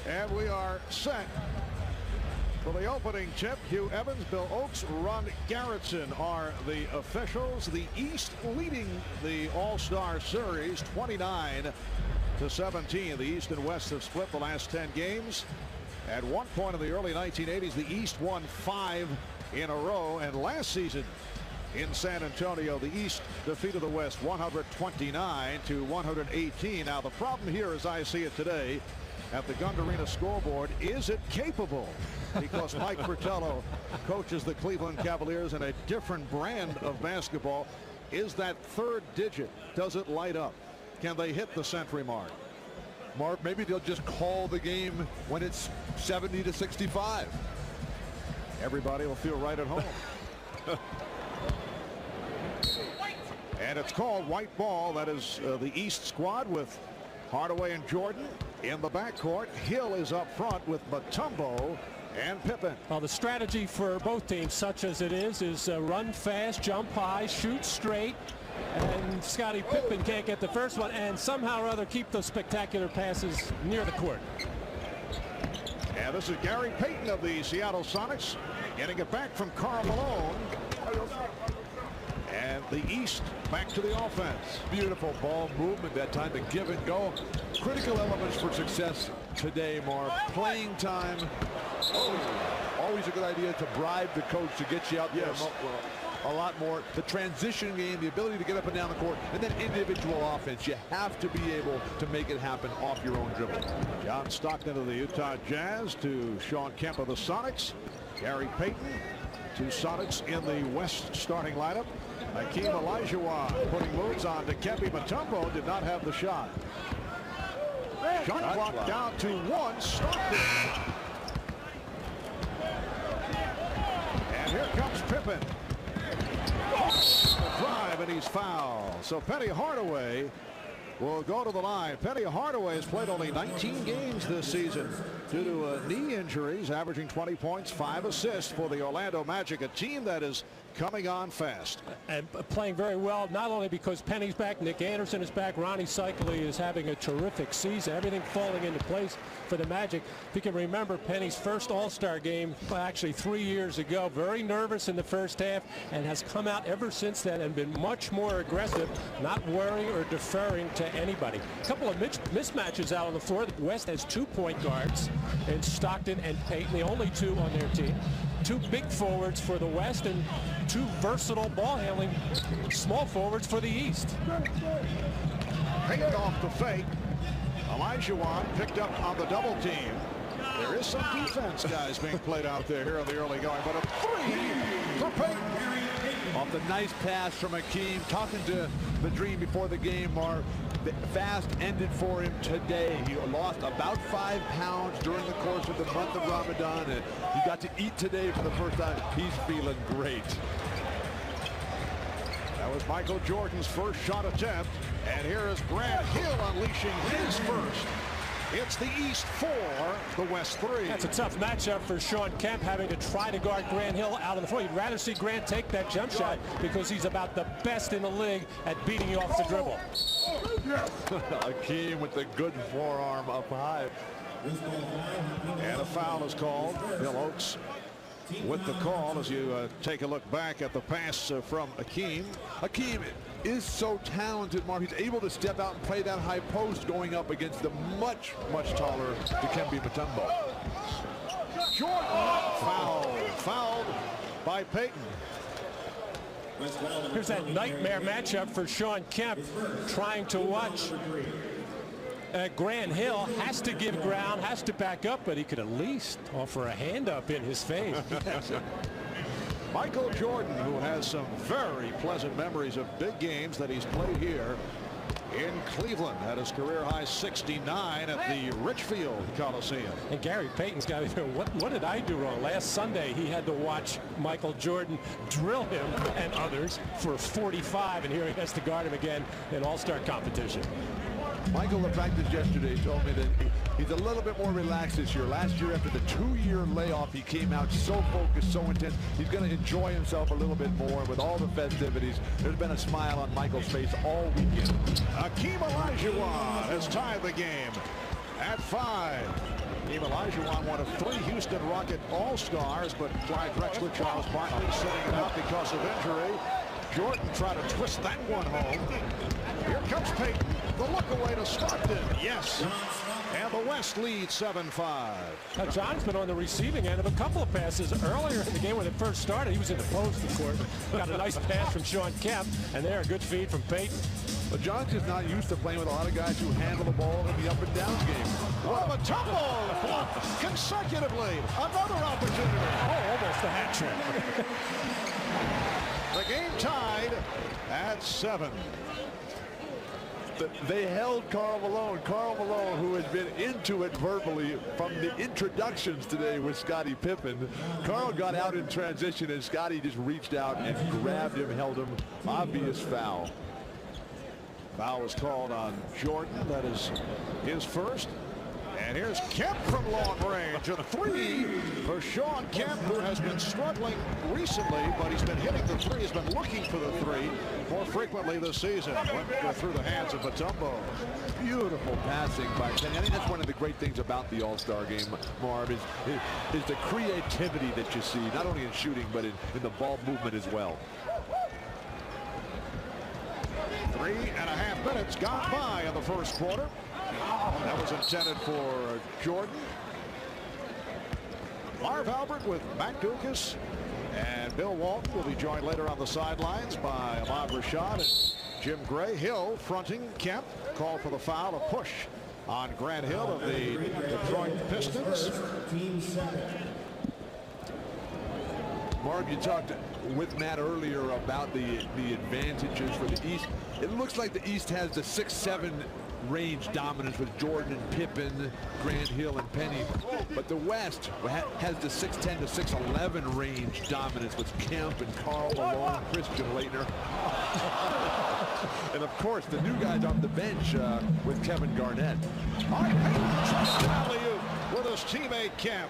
And we are set for the opening tip. Hugh Evans, Bill Oakes, Ron Garretson are the officials. The East leading the All-Star Series 29-17. The East and West have split the last 10 games. At one point in the early 1980s, the East won 5 in a row. And last season in San Antonio, the East defeated the West 129-118. Now, the problem here, as I see it today, at the Gund Arena scoreboard, is it capable? Because Mike Fratello coaches the Cleveland Cavaliers in a different brand of basketball. Is that third digit, does it light up? Can they hit the century mark? Mark, maybe they'll just call the game when it's 70-65. Everybody will feel right at home. And it's called white ball. That is the East squad with Hardaway and Jordan in the backcourt. Hill is up front with Mutombo and Pippen. Well, the strategy for both teams, such as it is run fast, jump high, shoot straight. And Scottie Pippen can't get the first one and somehow or other keep those spectacular passes near the court. And this is Gary Payton of the Seattle Sonics getting it back from Karl Malone. And the East back to the offense. Beautiful ball movement that time to give and go. Critical elements for success today, Mark. Playing time. Always a good idea to bribe the coach to get you out there a lot more. The transition game, the ability to get up and down the court, and then individual offense. You have to be able to make it happen off your own dribble. John Stockton of the Utah Jazz to Sean Kemp of the Sonics. Gary Payton to Sonics in the West starting lineup. Hakeem Olajuwon putting moves on to Kempe. Mutombo did not have the shot. Shot clock down to 1. Stockton. And here comes Pippen. The drive, and he's fouled. So Penny Hardaway will go to the line. Penny Hardaway has played only 19 games this season due to knee injuries, averaging 20 points, 5 assists for the Orlando Magic, a team that is coming on fast. And playing very well, not only because Penny's back, Nick Anderson is back, Ronnie Cycli is having a terrific season, everything falling into place for the Magic. If you can remember Penny's first All-Star game, actually 3 years ago, very nervous in the first half and has come out ever since then and been much more aggressive, not worrying or deferring to anybody. A couple of mismatches out on the floor. The West has 2 point guards in Stockton and Payton, the only 2 on their team. 2 big forwards for the West and 2 versatile ball-handling small forwards for the East. Payton off the fake. Olajuwon picked up on the double team. There is some defense, guys, being played out there here in the early going, but a 3 for Payton. Off the nice pass from Hakeem. Talking to the Dream before the game, Mark. The fast ended for him today. He lost about 5 pounds during the course of the month of Ramadan, and he got to eat today for the first time. He's feeling great. That was Michael Jordan's first shot attempt, and here is Grant Hill unleashing his first. It's the East 4, the West 3. That's a tough matchup for Sean Kemp, having to try to guard Grant Hill out on the floor. You'd rather see Grant take that jump shot because he's about the best in the league at beating you off the dribble. Hakeem with the good forearm up high. And a foul is called. Bill Oakes with the call as you take a look back at the pass from Hakeem. Hakeem is so talented, Mark. He's able to step out and play that high post going up against the much taller Dikembe Mutombo. Jordan fouled by Payton. Here's that nightmare matchup for Sean Kemp, trying to watch Grant Hill. Has to give ground, has to back up, but he could at least offer a hand up in his face. Michael Jordan, who has some very pleasant memories of big games that he's played here in Cleveland, had his career high 69 at the Richfield Coliseum. And Gary Payton's got to, what did I do wrong? Last Sunday he had to watch Michael Jordan drill him and others for 45, and here he has to guard him again in All-Star competition. Michael, at practice yesterday, told me that he's a little bit more relaxed this year. Last year, after the 2-year layoff, he came out so focused, so intense. He's going to enjoy himself a little bit more with all the festivities. There's been a smile on Michael's face all weekend. Hakeem Olajuwon has tied the game At 5. Team Olajuwon, one of 3 Houston Rocket All-Stars, but Clyde Drexler, Charles Barkley sitting it out because of injury. Jordan trying to twist that one home. Here comes Payton. The look away to Stockton. Yes. And the West leads 7-5. Now, John's been on the receiving end of a couple of passes earlier in the game when it first started. He was in the post, of course. Got a nice pass from Shawn Kemp, and there, a good feed from Payton. But John's just not used to playing with a lot of guys who handle the ball in the up and down game. What a tumble! Blocked consecutively. Another opportunity. Oh, almost a hat trick. The game tied at 7. They held Karl Malone. Karl Malone, who has been into it verbally from the introductions today with Scottie Pippen. Karl got out in transition, and Scottie just reached out and grabbed him, held him. Obvious foul. Foul was called on Jordan. That is his first. And here's Kemp from long range. A 3 for Shawn Kemp, who has been struggling recently, but he's been hitting the 3. He's been looking for the 3 more frequently this season. Went through the hands of Mutombo. Beautiful passing by Penny. I think that's one of the great things about the All-Star game, Marv, is the creativity that you see, not only in shooting, but in the ball movement as well. 3.5 minutes gone by in the first quarter. That was intended for Jordan. Marv Albert with Matt Dukas and Bill Walton will be joined later on the sidelines by Ahmad Rashad and Jim Gray. Hill fronting Kemp. Called for the foul, a push on Grant Hill of the Detroit Pistons. Marv, you talked with Matt earlier about the advantages for the East. It looks like the East has the 6-7 range dominance with Jordan and Pippen, Grant Hill and Penny, but the West has the 6'10 to 6'11 range dominance with Kemp and Karl Malone, Christian Laettner, and of course the new guys off the bench with Kevin Garnett. All right, Payton tries an alley-oop with his teammate Kemp.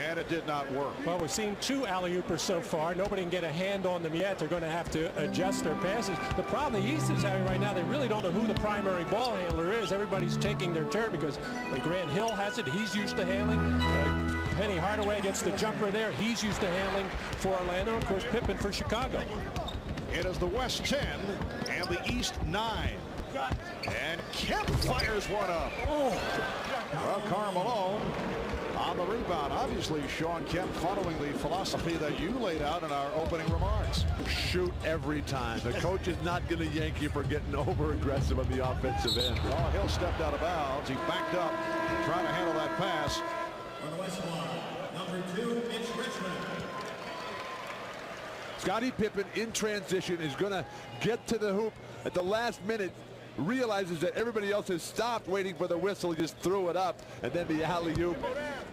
And it did not work. Well, we've seen 2 alley-oopers so far. Nobody can get a hand on them yet. They're going to have to adjust their passes. The problem the East is having right now, they really don't know who the primary ball handler is. Everybody's taking their turn because Grant Hill has it. He's used to handling. Penny Hardaway gets the jumper there. He's used to handling for Orlando. Of course, Pippen for Chicago. It is the West 10 and the East 9. And Kemp fires one up. Oh. Well, Karl Malone on the rebound. Obviously, Shawn Kemp following the philosophy that you laid out in our opening remarks. Shoot every time. The coach is not going to yank you for getting over-aggressive on the offensive end. Oh, Hill stepped out of bounds. He backed up, trying to handle that pass. On the West line, number 2, Mitch Richmond. Scottie Pippen in transition is going to get to the hoop at the last minute. Realizes that everybody else has stopped waiting for the whistle. He just threw it up, and then the alley-oop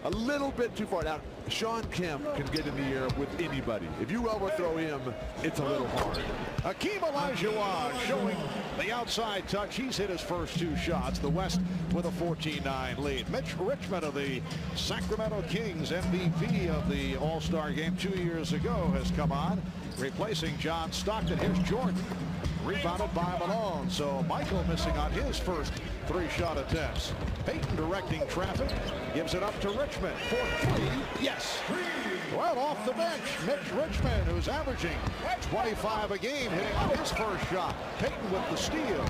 a little bit too far. Now, Shawn Kemp can get in the air with anybody. If you overthrow him, it's a little hard. Hakeem Olajuwon showing the outside touch. He's hit his first 2 shots. The West with a 14-9 lead. Mitch Richmond of the Sacramento Kings, MVP of the All-Star game 2 years ago, has come on, replacing John Stockton. Here's Jordan. Rebounded by Malone. So Michael missing on his first 3 shot attempts. Payton directing traffic. Gives it up to Richmond for 3. Yes. Well, off the bench, Mitch Richmond, who's averaging 25 a game, hitting on his first shot. Payton with the steal.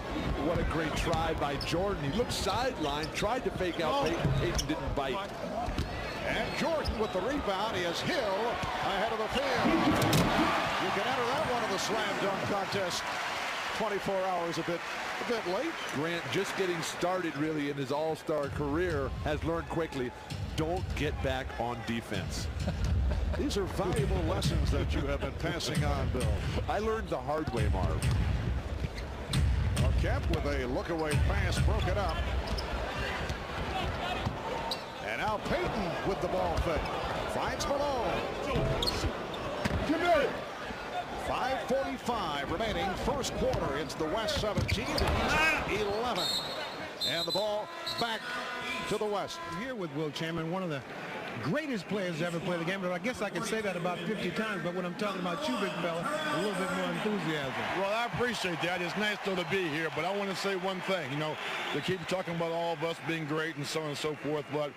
What a great try by Jordan. He looked sideline, tried to fake out Payton. Payton didn't bite. And Jordan with the rebound. He has Hill ahead of the field. You can enter that one of the slam dunk contest. 24 hours a bit late. Grant, just getting started really in his all-star career, has learned quickly, don't get back on defense. These are valuable lessons that you have been passing on, Bill. I learned the hard way, Marv. Well, Kemp with a look-away pass, broke it up. And now Payton with the ball fake. Finds Malone. 5:45 remaining, first quarter. It's the West 17, the East 11. And the ball back to the West. Here with Will Chamberlain, one of the greatest players to ever play the game. But I guess I could say that about 50 times. But when I'm talking about you, big fella, a little bit more enthusiasm. Well, I appreciate that. It's nice though to be here. But I want to say one thing. You know, they keep talking about all of us being great and so on and so forth. But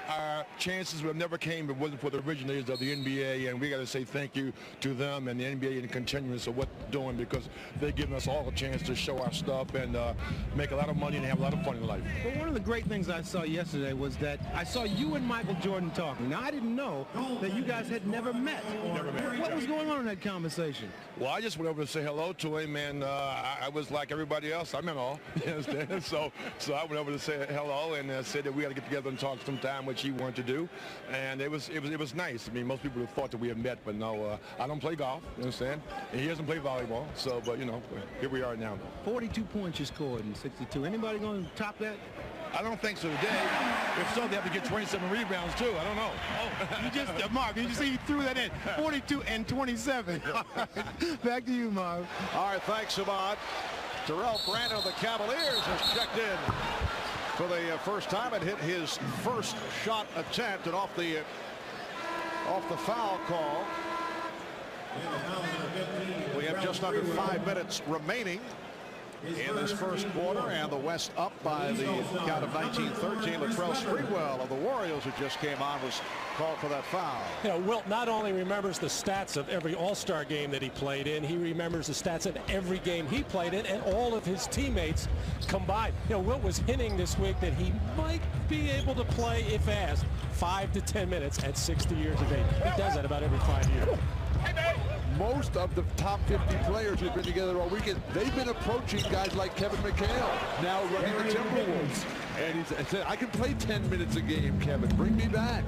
our chances would have never came if it wasn't for the originators of the NBA, and we got to say thank you to them and the NBA and the continuance of what they're doing, because they're giving us all a chance to show our stuff and make a lot of money and have a lot of fun in life. But one of the great things I saw yesterday was that I saw you and Michael Jordan talking. Now, I didn't know that you guys had never met. Never met. What was going on in that conversation? Well, I just went over to say hello to him, and I was like everybody else. I meant all. You understand? So I went over to say hello and said that we got to get together and talk sometime, which he wanted to do, and it was nice. I mean, most people would have thought that we had met, but no, I don't play golf. You understand? And he doesn't play volleyball. So, but you know, here we are now. 42 points you scored in 62. Anybody going to top that? I don't think so today. If so, they have to get 27 rebounds too. I don't know. Oh, you just, Mark, you see he threw that in. 42 and 27. Back to you, Mark. All right, thanks, Ahmad. Terrell Brandon of the Cavaliers has checked in for the first time and hit his first shot attempt, and off the foul call. We have just under 5 minutes remaining in this first quarter, and the West up by the count of 19-13. Latrell Sprewell of the Warriors, who just came on, was called for that foul. You know, Wilt not only remembers the stats of every All-Star game that he played in, he remembers the stats of every game he played in and all of his teammates combined. You know, Wilt was hinting this week that he might be able to play, if asked, 5 to 10 minutes at 60 years of age. He does that about every 5 years. Most of the top 50 players who've been together all weekend, they've been approaching guys like Kevin McHale, now running the Timberwolves. And he said, I can play 10 minutes a game, Kevin. Bring me back.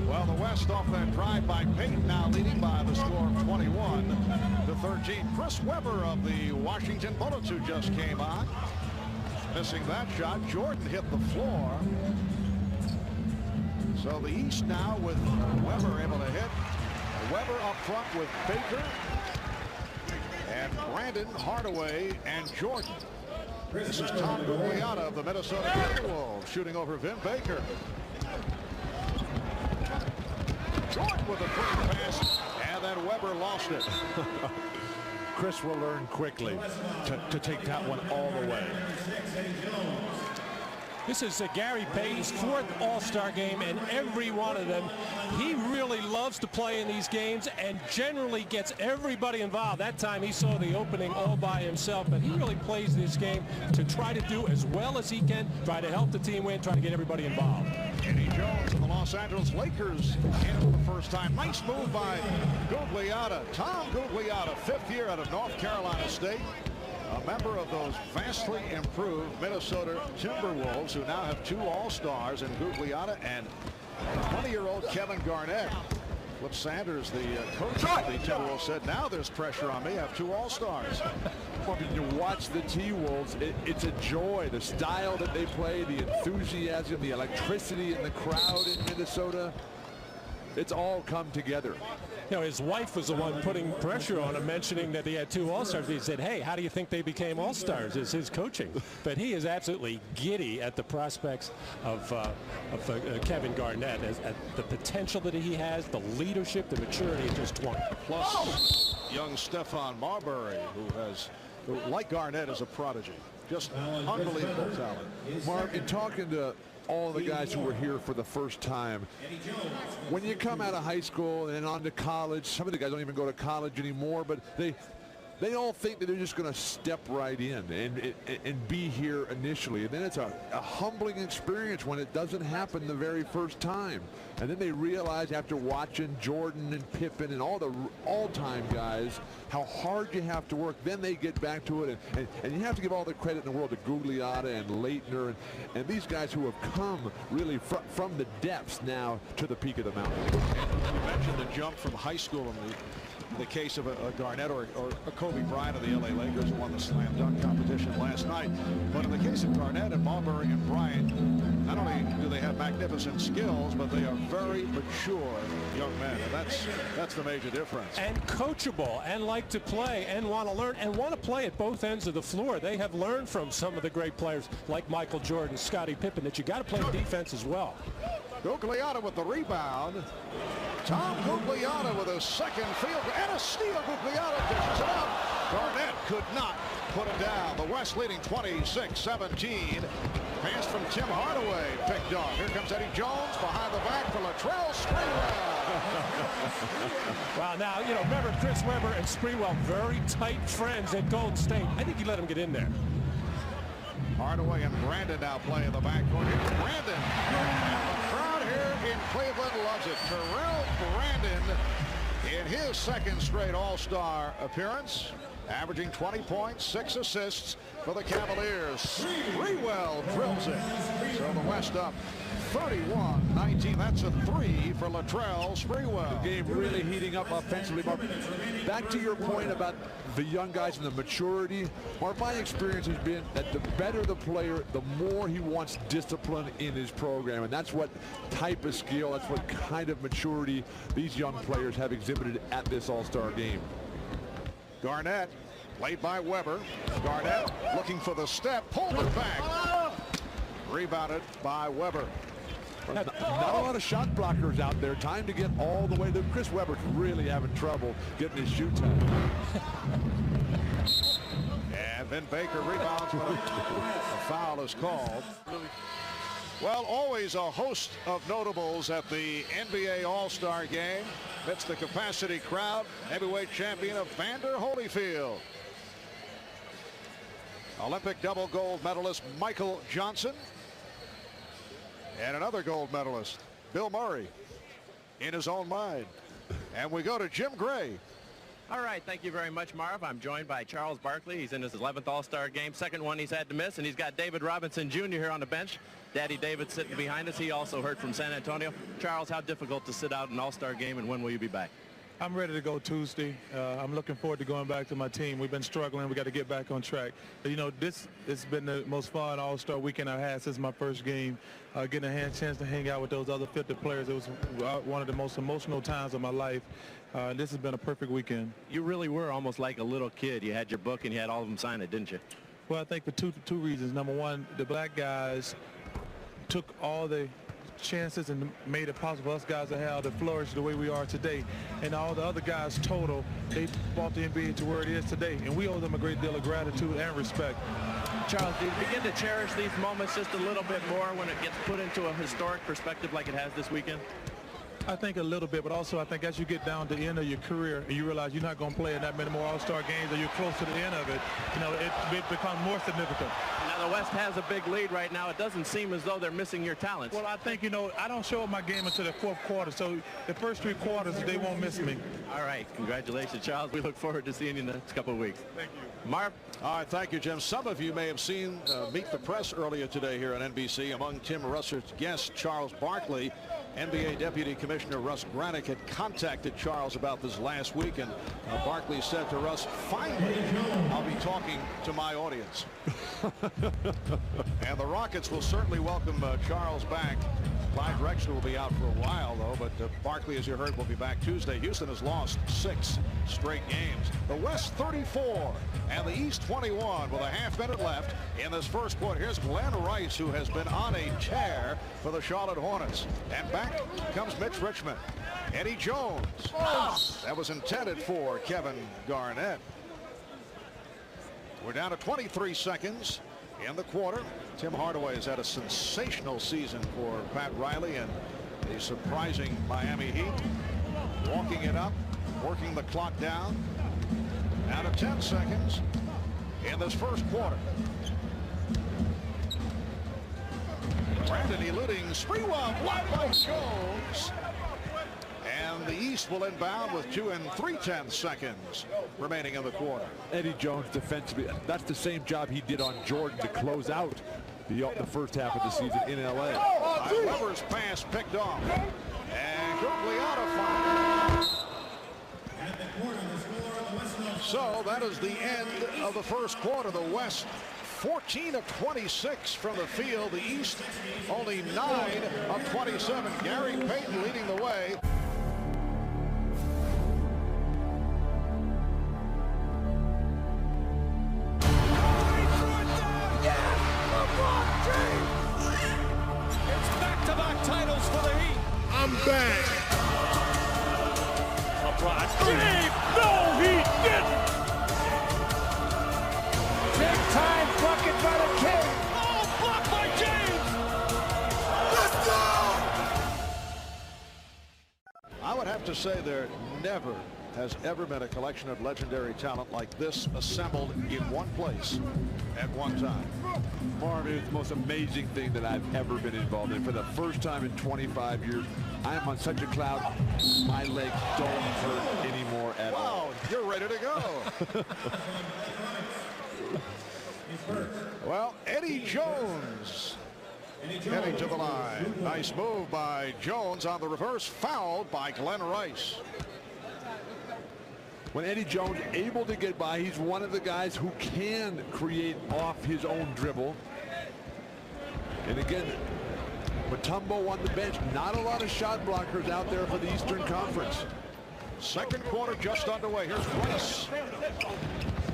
Well, the West off that drive by Payton, now leading by the score of 21-13. Chris Webber of the Washington Bullets, who just came on, missing that shot. Jordan hit the floor. So the East now with Webber able to hit. Weber up front with Baker and Brandon, Hardaway, and Jordan. This is Tom Gugliotta of the Minnesota Timberwolves shooting over Vin Baker. Jordan with a quick pass, and then Weber lost it. Chris will learn quickly to take that one all the way. This is Gary Payton's 4th All-Star game, and every one of them, he really loves to play in these games and generally gets everybody involved. That time he saw the opening all by himself, but he really plays this game to try to do as well as he can, try to help the team win, try to get everybody involved. Eddie Jones of the Los Angeles Lakers in for the first time. Nice move by Gugliotta. Tom Gugliotta, 5th year out of North Carolina State. A member of those vastly improved Minnesota Timberwolves, who now have 2 All-Stars in Gugliotta and 20-year-old Kevin Garnett. Flip Sanders, the coach of the Timberwolves, said, now there's pressure on me. I have 2 All-Stars. Well, when you watch the T-Wolves, it's a joy. The style that they play, the enthusiasm, the electricity in the crowd in Minnesota. It's all come together. You know, his wife was the one putting pressure on him, mentioning that he had 2 All-Stars. He said, hey, how do you think they became All-Stars? Is his coaching. But he is absolutely giddy at the prospects of Kevin Garnett, at the potential that he has, the leadership, the maturity at just 20. Plus young Stephon Marbury, who like Garnett, is a prodigy. Just unbelievable talent. Mark, in talking to all the guys who were here for the first time, when you come out of high school and on to college, some of the guys don't even go to college anymore, but they all think that they're just going to step right in and be here initially. And then it's a humbling experience when it doesn't happen the very first time. And then they realize, after watching Jordan and Pippen and all the all-time guys, how hard you have to work. Then they get back to it. And you have to give all the credit in the world to Gugliotta and Leitner and these guys who have come really from the depths now to the peak of the mountain. You mentioned the jump from high school in the case of a Garnett or a Kobe Bryant of the LA Lakers, who won the slam dunk competition last night. But in the case of Garnett and Marbury and Bryant, not only do they have magnificent skills, but they are very mature young men, and that's the major difference. And coachable, and like to play, and want to learn, and want to play at both ends of the floor. They have learned from some of the great players like Michael Jordan, Scottie Pippen, that you got to play defense as well. Gugliotta with the rebound. Tom Gugliotta with a second field and a steal. Gugliotta dishes it out. Garnett could not put it down. The West leading 26-17. Pass from Tim Hardaway picked off. Here comes Eddie Jones behind the back for Latrell Sprewell. Wow, now, you know, remember Chris Webber and Sprewell, very tight friends at Golden State. I think he let him get in there. Hardaway and Brandon now play in the backcourt. Here's Brandon. And the crowd here in Cleveland loves it. Terrell Brandon in his second straight All-Star appearance, averaging 20 points, 6 assists for the Cavaliers. Sprewell drills it. So the West up 31-19. That's a 3 for Latrell Sprewell. The game really heating up offensively. Mark, back to your point about the young guys and the maturity. Mark, my experience has been that the better the player, the more he wants discipline in his program. And that's what type of skill, that's what kind of maturity these young players have exhibited at this All-Star game. Garnett, played by Webber. Garnett looking for the step, pulled it back. Rebounded by Webber. Not a lot of shot blockers out there. Time to get all the way to Chris Webber's really having trouble getting his shoot time. And Vin Baker rebounds, but a foul is called. Well, always a host of notables at the NBA All-Star Game. That's the capacity crowd. Heavyweight champion Evander Holyfield. Olympic double gold medalist Michael Johnson. And another gold medalist, Bill Murray, in his own mind. And we go to Jim Gray. All right, thank you very much, Marv. I'm joined by Charles Barkley. He's in his 11th All-Star game, second one he's had to miss, and he's got David Robinson Jr. here on the bench. Daddy David sitting behind us. He also heard from San Antonio. Charles, how difficult to sit out an All-Star game, and when will you be back? I'm ready to go Tuesday. I'm looking forward to going back to my team. We've been struggling. We got to get back on track. But, you know, this has been the most fun All-Star weekend I've had since my first game. Getting a chance to hang out with those other 50 players. It was one of the most emotional times of my life. This has been a perfect weekend. You really were almost like a little kid. You had your book and you had all of them sign it, didn't you? Well, I think for two reasons. Number one, the black guys took all the chances and made it possible for us guys to have to flourish the way we are today. And all the other guys total, they brought the NBA to where it is today. And we owe them a great deal of gratitude and respect. Charles, do you begin to cherish these moments just a little bit more when it gets put into a historic perspective like it has this weekend? I think a little bit, but also I think as you get down to the end of your career and you realize you're not going to play in that many more All-Star games or you're close to the end of it, you know, it becomes more significant. Now the West has a big lead right now. It doesn't seem as though they're missing your talents. Well, I think, you know, I don't show up my game until the fourth quarter, so the first 3 quarters, they won't miss me. All right. Congratulations, Charles. We look forward to seeing you in the next couple of weeks. Thank you. Marv? All right, thank you, Jim. Some of you may have seen Meet the Press earlier today here on NBC. Among Tim Russell's guests, Charles Barkley. NBA Deputy Commissioner Russ Granick had contacted Charles about this last week, and Barkley said to Russ, finally, I'll be talking to my audience. And the Rockets will certainly welcome Charles back. Clyde Drexler will be out for a while, though, but Barkley, as you heard, will be back Tuesday. Houston has lost 6 straight games. The West 34 and the East 21 with a half-minute left in this first quarter. Here's Glenn Rice, who has been on a tear for the Charlotte Hornets. And back comes Mitch Richmond. Eddie Jones. That was intended for Kevin Garnett. We're down to 23 seconds in the quarter. Tim Hardaway has had a sensational season for Pat Riley and the surprising Miami Heat. Walking it up, working the clock down. Out of 10 seconds in this first quarter. Brandon eluding Sprewell, blocked by Jones. And the East will inbound with 2 3/10 seconds remaining in the quarter. Eddie Jones defensively, that's the same job he did on Jordan to close out the first half of the season in LA. Webber's pass picked off. And Gugliotta finds. So that is the end of the first quarter. The West 14 of 26 from the field. The East only 9 of 27. Gary Payton leading the way. It's back-to-back titles for the Heat. back. LeBron James! No, he didn't! Big time bucket by the King. Oh, blocked by James! Let's go! I would have to say there never has ever been a collection of legendary talent like this assembled in one place at one time. Marvin, it's the most amazing thing that I've ever been involved in. For the first time in 25 years, I am on such a cloud, my legs don't hurt anymore at all. Wow, you're ready to go. Well, Eddie Jones heading to the line. Nice move by Jones on the reverse, fouled by Glenn Rice. When Eddie Jones able to get by, he's one of the guys who can create off his own dribble. And again, Mutombo on the bench. Not a lot of shot blockers out there for the Eastern Conference. Second quarter just underway. Here's Rice.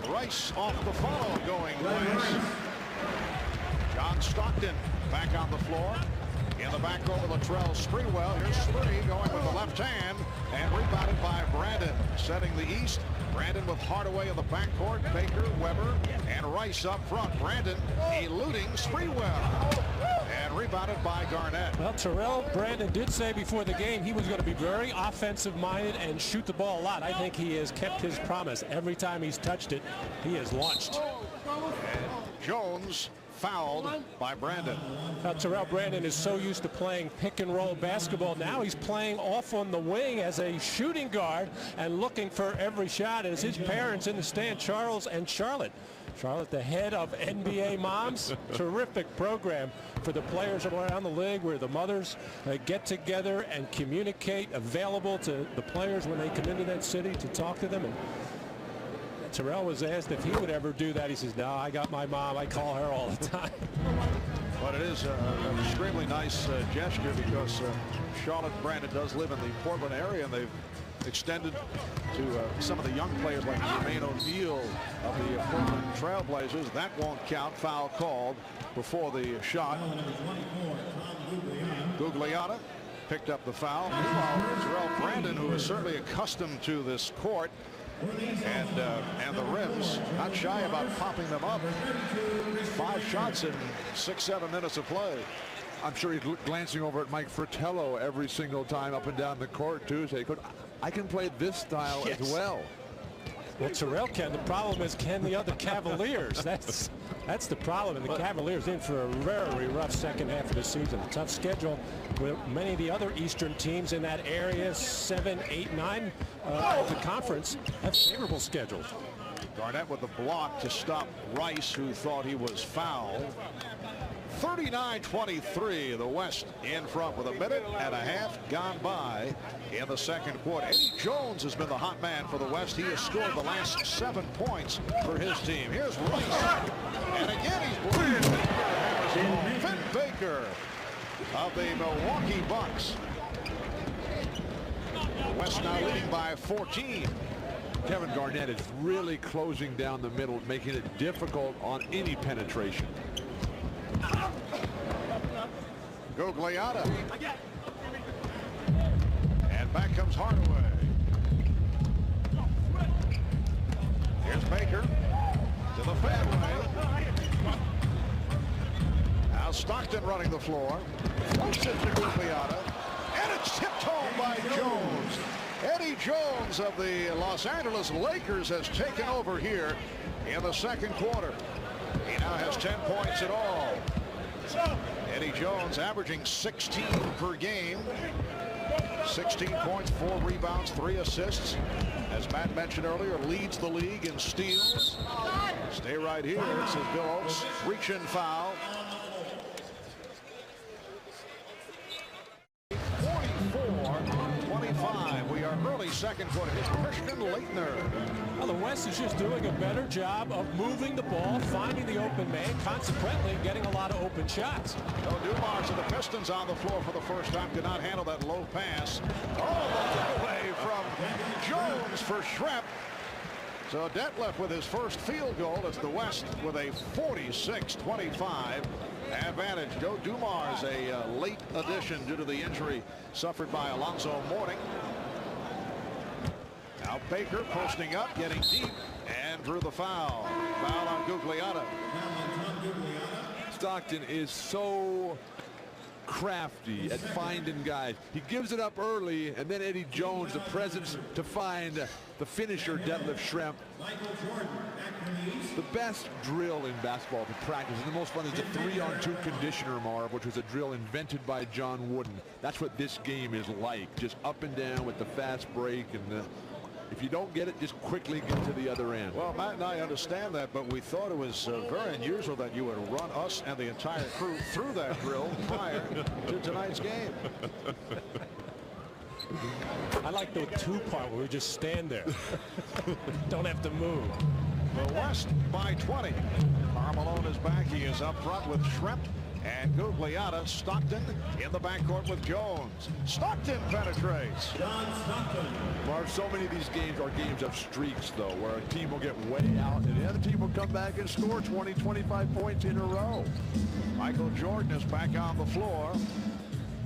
Rice off the follow going Rice. John Stockton back on the floor. In the back over Latrell Sprewell. Here's Spree going with the left hand and rebounded by Brandon. Setting the East. Brandon with Hardaway in the backcourt. Baker, Weber, and Rice up front. Brandon eluding Sprewell. And rebounded by Garnett. Well, Terrell Brandon did say before the game he was going to be very offensive-minded and shoot the ball a lot. I think he has kept his promise. Every time he's touched it, he has launched. And Jones fouled by Brandon. Now, Terrell Brandon is so used to playing pick-and-roll basketball. Now he's playing off on the wing as a shooting guard and looking for every shot. As his parents in the stand, Charles and Charlotte. Charlotte, the head of NBA Moms. Terrific program for the players around the league where the mothers get together and communicate, available to the players when they come into that city to talk to them. And Terrell was asked if he would ever do that. He says, no, I got my mom. I call her all the time. But it is an extremely nice gesture because Charlotte Brandon does live in the Portland area, and they've extended to some of the young players like Jermaine O'Neal of the Portland Trailblazers. That won't count. Foul called before the shot. Gugliotta picked up the foul. Meanwhile, Terrell Brandon, who is certainly accustomed to this court and the rims, not shy about popping them up. 5 shots in 6-7 minutes of play. I'm sure he's glancing over at Mike Fratello every single time up and down the court too. Say, I can play this style as well. Well, Terrell can. The problem is, can the other Cavaliers? That's the problem. And the Cavaliers in for a very rough second half of the season. A tough schedule with many of the other Eastern teams in that area. 7, 8, 9 of the conference have favorable schedules. Garnett with the block to stop Rice, who thought he was fouled. 39-23, the West in front with 1.5 minutes gone by in the second quarter. Eddie Jones has been the hot man for the West. He has scored the last 7 points for his team. Here's Rice. And again, he's blocked. Finn Baker of the Milwaukee Bucks. The West now leading by 14. Kevin Garnett is really closing down the middle, making it difficult on any penetration. Gugliotta. And back comes Hardaway. Here's Baker to the fairway. Now Stockton running the floor. Floats it to Gugliotta. And it's tipped home by Jones. Eddie Jones of the Los Angeles Lakers has taken over here in the second quarter. He now has 10 points in all. Eddie Jones averaging 16 per game. 16 points, 4 rebounds, 3 assists. As Matt mentioned earlier, leads the league in steals. Stay right here. This is Bill Oakes. Reach-in foul. 44-25. We are early second quarter. Here's Christian Laettner. Well, the West is just doing a better job of moving the ball, finding the open man, consequently getting a lot of open shots. Joe Dumars and the Pistons on the floor for the first time. Could not handle that low pass. Oh, the away from Jones for Schrempf. So Detlef with his first field goal as the West with a 46-25 advantage. Joe Dumars, a late addition due to the injury suffered by Alonzo Mourning. Now Baker posting up, getting deep, and drew the foul. Foul on Gugliotta. Stockton is so crafty at finding guys. He gives it up early, and then Eddie Jones, the presence to find the finisher, Detlef Schrempf. The best drill in basketball to practice, and the most fun is the 3-on-2 conditioner, Marv, which was a drill invented by John Wooden. That's what this game is like, just up and down with the fast break, and if you don't get it, just quickly get to the other end. Well, Matt and I understand that, but we thought it was very unusual that you would run us and the entire crew through that drill prior to tonight's game. I like the 2 part where we just stand there. Don't have to move. The West by 20. Karl Malone is back. He is up front with Schrempf and Gugliotta. Stockton in the backcourt with Jones. Stockton penetrates. John Stockton. Marv, so many of these games are games of streaks, though, where a team will get way out and the other team will come back and score 20, 25 points in a row. Michael Jordan is back on the floor.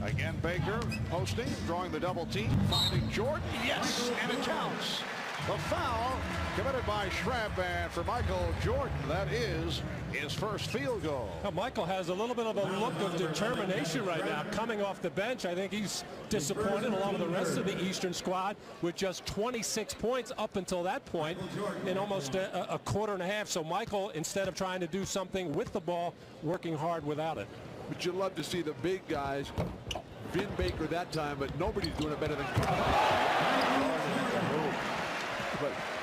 Again, Baker posting, drawing the double team, finding Jordan. Yes, and it counts. The foul committed by Schrempf, and for Michael Jordan, that is his first field goal. Well, Michael has a little bit of a look of determination right now coming off the bench. I think he's disappointed along with the rest of the Eastern squad with just 26 points up until that point in almost a quarter and a half. So Michael, instead of trying to do something with the ball, working hard without it. But you love to see the big guys. Vin Baker that time, but nobody's doing it better than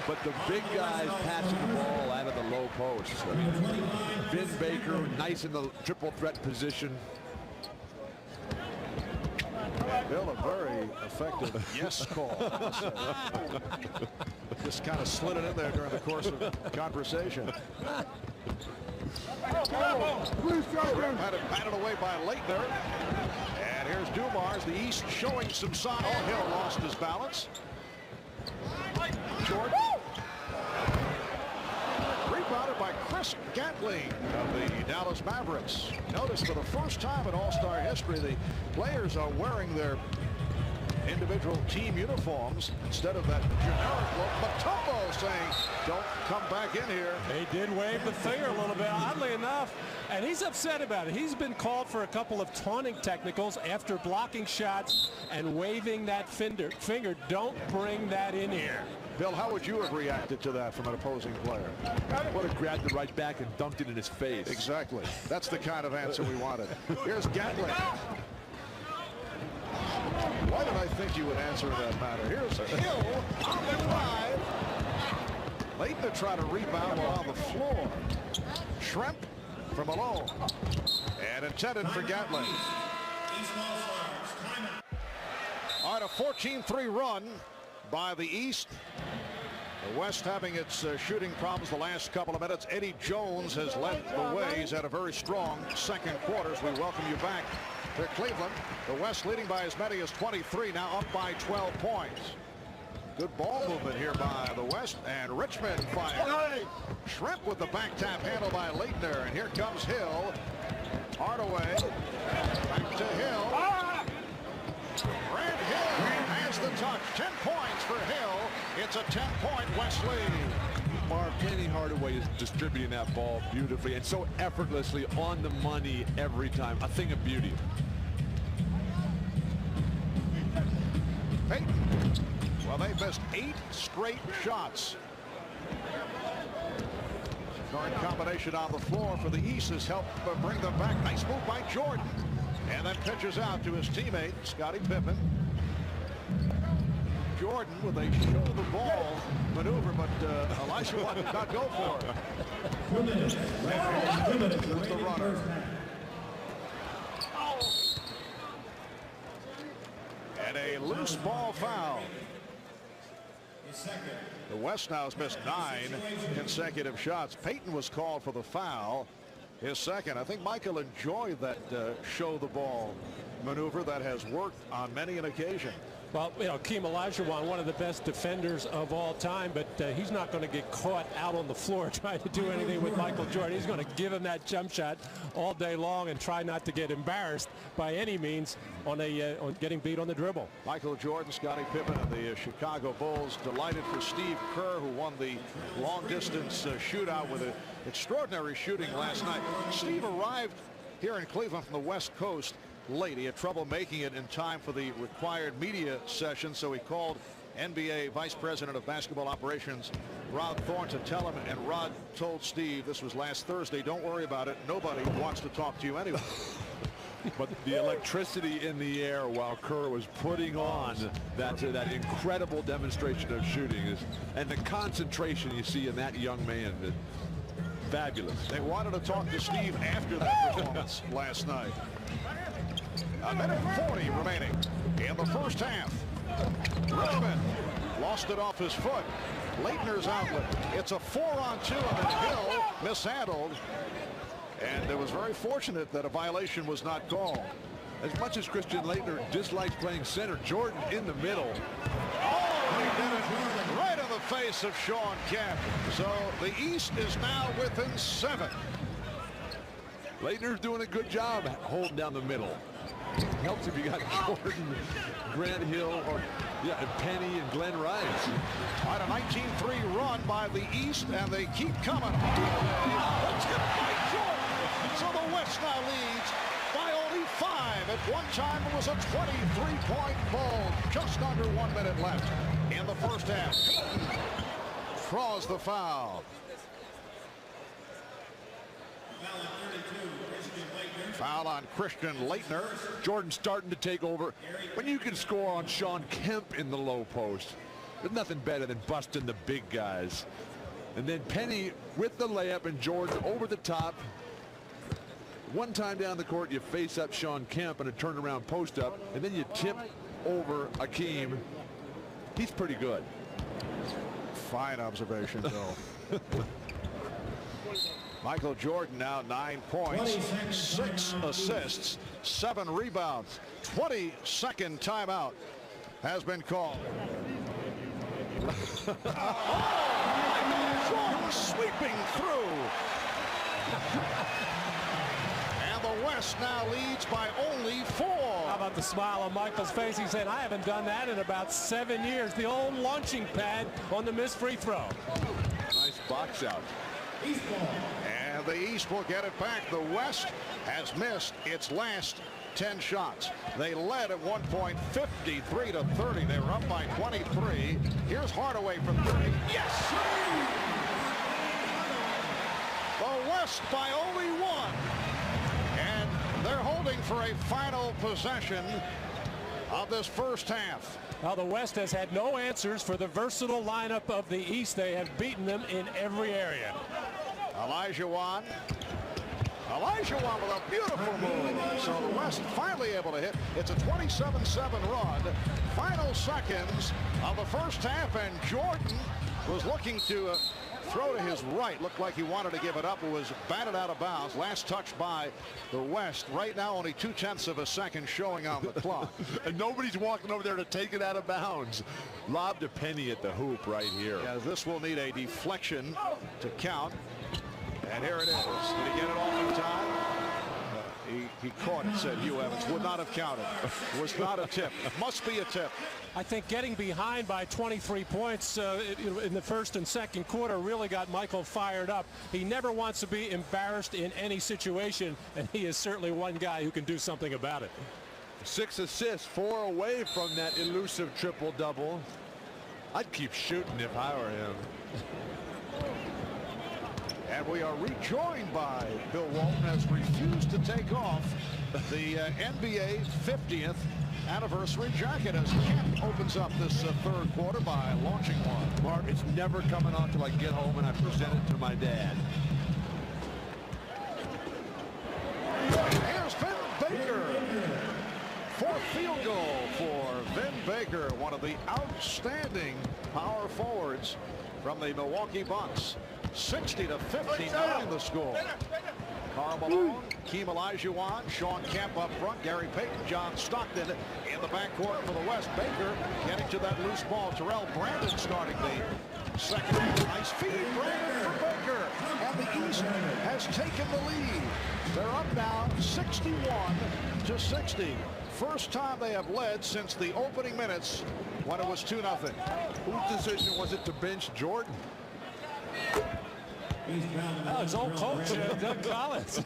but the big guys passing the ball out of the low post. I mean, Vin Baker, nice in the triple threat position. Bill, a very effective yes call. Just kind of slid it in there during the course of the conversation. Had it batted away by Leitner. And here's Dumars, the East showing some sign. Oh, Hill lost his balance. Jordan. Rebounded by Chris Gatling of the Dallas Mavericks. Notice for the first time in All-Star history, the players are wearing their individual team uniforms instead of that generic look. Mutombo saying, don't come back in here. He did wave the finger a little bit, oddly enough, and he's upset about it. He's been called for a couple of taunting technicals after blocking shots and waving that finger. Don't bring that in here. Bill, how would you have reacted to that from an opposing player? Would have grabbed it right back and dunked it in his face. Exactly. That's the kind of answer we wanted. Here's Gatling. Why did I think you would answer in that manner? Here's Hill on the drive. Leitner try to rebound while on the floor. Schrempf from Malone. And intended for Gatling. All right, a 14-3 run by the East. The West having its shooting problems the last couple of minutes. Eddie Jones has led the way. He's had a very strong second quarter. As we welcome you back to Cleveland. The West leading by as many as 23, now up by 12 points. Good ball movement here by the West, and Richmond fires. Schrempf with the back tap handle by Leitner, and here comes Hill. Hardaway, back to Hill. Grant Hill has the touch. 10 points for Hill. It's a 10-point West lead. Marv, Penny Hardaway is distributing that ball beautifully and so effortlessly on the money every time. A thing of beauty. Payton. Well, they've missed 8 straight shots. Current combination on the floor for the East has helped bring them back. Nice move by Jordan. And then pitches out to his teammate, Scottie Pippen. Jordan with a show the ball maneuver, but Elisha Watt did not go for it. 2 minutes. That's the runner. And a loose ball foul. The West now has missed 9 consecutive shots. Payton was called for the foul. His second. I think Michael enjoyed that show the ball maneuver that has worked on many an occasion. Well, you know, Keem Olajuwon, one of the best defenders of all time, but he's not going to get caught out on the floor trying to do anything with Michael Jordan. He's going to give him that jump shot all day long and try not to get embarrassed by any means on getting beat on the dribble. Michael Jordan, Scottie Pippen, and the Chicago Bulls. Delighted for Steve Kerr, who won the long-distance shootout with an extraordinary shooting last night. Steve arrived here in Cleveland from the West Coast late. He had trouble making it in time for the required media session, so he called NBA Vice President of Basketball Operations Rod Thorne to tell him, and Rod told Steve, this was last Thursday, don't worry about it, nobody wants to talk to you anyway. But the electricity in the air while Kerr was putting on that incredible demonstration of shooting and the concentration you see in that young man, fabulous. They wanted to talk to Steve after that performance last night. A minute 40 remaining in the first half. Richmond lost it off his foot. Leitner's outlet. It's a 4-on-2 and then Hill mishandled. And it was very fortunate that a violation was not called. As much as Christian Laettner dislikes playing center, Jordan in the middle. Oh, he did it right in the face of Shawn Kemp. So the East is now within 7. Laettner's doing a good job holding down the middle. Helps if you got Jordan, Grant Hill, and Penny and Glenn Rice. On a 19-3 run by the East, and they keep coming. It's hit by Jordan. So the West now leads by only 5. At one time, it was a 23-point ball. Just under 1 minute left in the first half. Draws the foul. Foul on Christian Laettner. Jordan starting to take over. When you can score on Shawn Kemp in the low post, there's nothing better than busting the big guys. And then Penny with the layup and Jordan over the top. One time down the court, you face up Shawn Kemp and a turnaround post up, and then you tip over Akeem. He's pretty good. Fine observation, Bill. Michael Jordan now 9 points, 6 assists, 7 rebounds. 22nd timeout has been called. Jordan sweeping through. And the West now leads by only 4. How about the smile on Michael's face? He said, I haven't done that in about 7 years. The old launching pad on the missed free throw. Nice box out. And the East will get it back. The West has missed its last 10 shots. They led at one point 53-30. They were up by 23. Here's Hardaway from 3. Yes! The West by only 1. And they're holding for a final possession of this first half. Well, the West has had no answers for the versatile lineup of the East. They have beaten them in every area. Olajuwon with a beautiful move. So the West finally able to hit. It's a 27-7 run. Final seconds of the first half, and Jordan was looking to throw to his right. Looked like he wanted to give it up. It was batted out of bounds. Last touch by the West. Right now only 0.2 of a second showing on the clock. And nobody's walking over there to take it out of bounds. Lobbed a Penny at the hoop right here. Yeah, this will need a deflection to count. And here it is. Did he get it off in time? He caught it, said Hugh Evans. Would not have counted. Was not a tip. Must be a tip. I think getting behind by 23 points in the first and second quarter really got Michael fired up. He never wants to be embarrassed in any situation, and he is certainly one guy who can do something about it. 6 assists, 4 away from that elusive triple-double. I'd keep shooting if I were him. And we are rejoined by Bill Walton, has refused to take off the NBA 50th anniversary jacket as Kemp opens up this third quarter by launching one. Mark, it's never coming on until I get home and I present it to my dad. Here's Vin Baker. Fourth field goal for Vin Baker, one of the outstanding power forwards from the Milwaukee Bucks. 60-59 the score. Karl Malone, Keem Olajuwon, Sean Kemp up front, Gary Payton, John Stockton in the backcourt for the West. Baker getting to that loose ball. Terrell Brandon starting the second half. Nice feed, Brandon for Baker. And the East has taken the lead. They're up now 61-60. First time they have led since the opening minutes when it was 2-0. Whose decision was it to bench Jordan? His old coach, Doug Collins.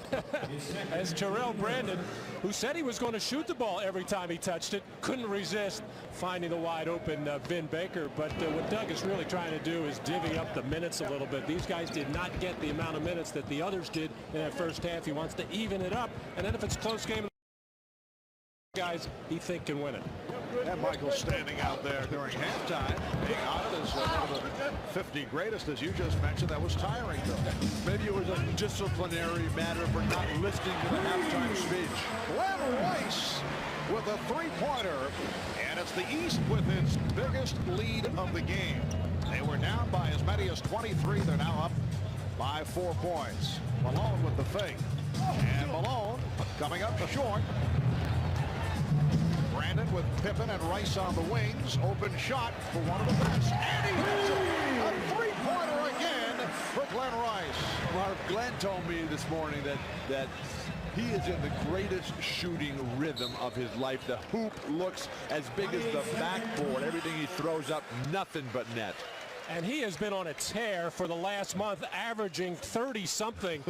As Terrell Brandon, who said he was going to shoot the ball every time he touched it, couldn't resist finding the wide open Vin Baker. But what Doug is really trying to do is divvy up the minutes a little bit. These guys did not get the amount of minutes that the others did in that first half. He wants to even it up, and then if it's a close game, guys he think can win it. And Michael standing out there during halftime, being honored as one of the 50 greatest, as you just mentioned. That was tiring, though. Maybe it was a disciplinary matter for not listening to the halftime speech. Glenn Rice with a three-pointer, and it's the East with its biggest lead of the game. They were down by as many as 23. They're now up by 4 points. Malone with the fake, and Malone coming up short. Brandon with Pippen and Rice on the wings. Open shot for one of the best. And he hits it. A three-pointer again for Glenn Rice. Mark, Glenn told me this morning that he is in the greatest shooting rhythm of his life. The hoop looks as big as the backboard. Everything he throws up, nothing but net. And he has been on a tear for the last month, averaging 30-something.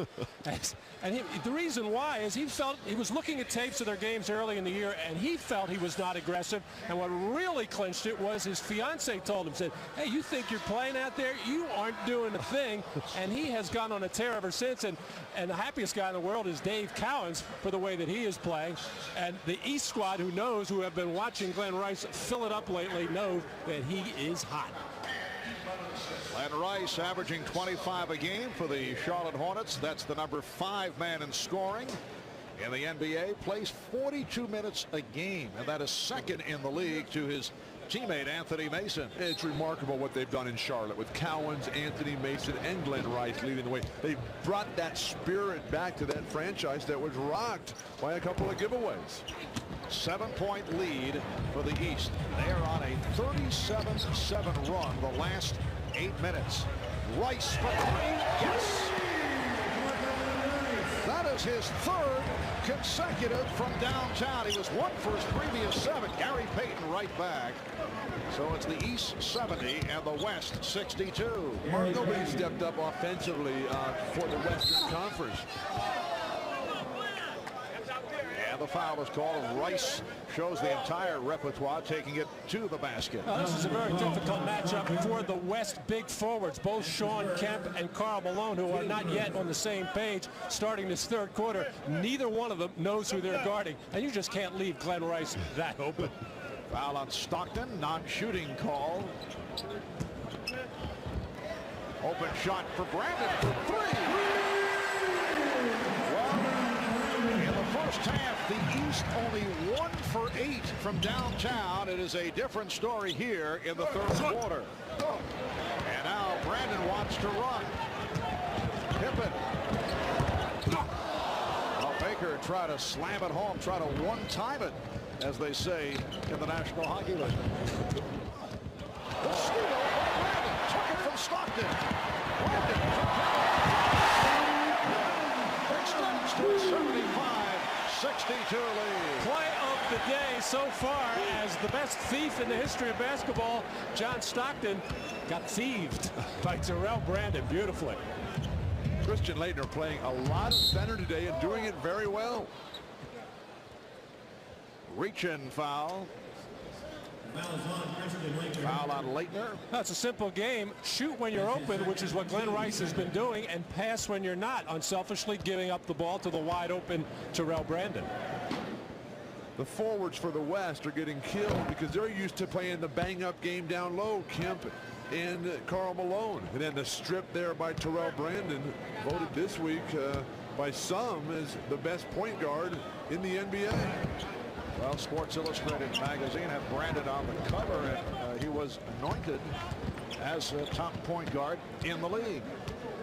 And the reason why is he was looking at tapes of their games early in the year, and he felt he was not aggressive. And what really clinched it was his fiance told him, said, hey, you think you're playing out there? You aren't doing a thing. And he has gone on a tear ever since. And the happiest guy in the world is Dave Cowens for the way that he is playing. And the East squad, who have been watching Glenn Rice fill it up lately, know that he is hot. Glenn Rice averaging 25 a game for the Charlotte Hornets. That's the number 5 man in scoring in the NBA. Plays 42 minutes a game, and that is second in the league to his teammate Anthony Mason. It's remarkable what they've done in Charlotte with Cowens, Anthony Mason, and Glenn Rice leading the way. They brought that spirit back to that franchise that was rocked by a couple of giveaways. 7-point lead for the East. They are on a 37-7 run the last 8 minutes. Rice for 3. Yes. That is his 3rd consecutive from downtown. He was 1 for his previous 7. Gary Payton right back. So it's the East 70 and the West 62. Mark, nobody stepped up offensively for the Western Conference. And the foul is called. Rice shows the entire repertoire, taking it to the basket. This is a very difficult matchup for the West big forwards, both Sean Kemp and Karl Malone, who are not yet on the same page starting this 3rd quarter. Neither one of them knows who they're guarding, and you just can't leave Glenn Rice that open. Foul on Stockton, non-shooting call. Open shot for Brandon for 3. In the first half, the East only 1 for 8 from downtown. It is a different story here in the 3rd quarter. And now Brandon wants to run. Pippen. Well, Baker try to slam it home, try to one-time it, as they say in the National Hockey League. The steal by Brandon. Took it from Stockton. Brandon extends to a 75-62 lead. Play of the day so far as the best thief in the history of basketball, John Stockton, got thieved by Terrell Brandon beautifully. Christian Laettner playing a lot of center today and doing it very well. Reach-in foul. Foul on Laettner. That's a simple game. Shoot when you're open, which is what Glenn Rice has been doing, and pass when you're not, unselfishly giving up the ball to the wide open Terrell Brandon. The forwards for the West are getting killed because they're used to playing the bang-up game down low. Kemp and Karl Malone. And then the strip there by Terrell Brandon, voted this week by some as the best point guard in the NBA. Well, Sports Illustrated magazine had Brandon on the cover, and he was anointed as a top point guard in the league.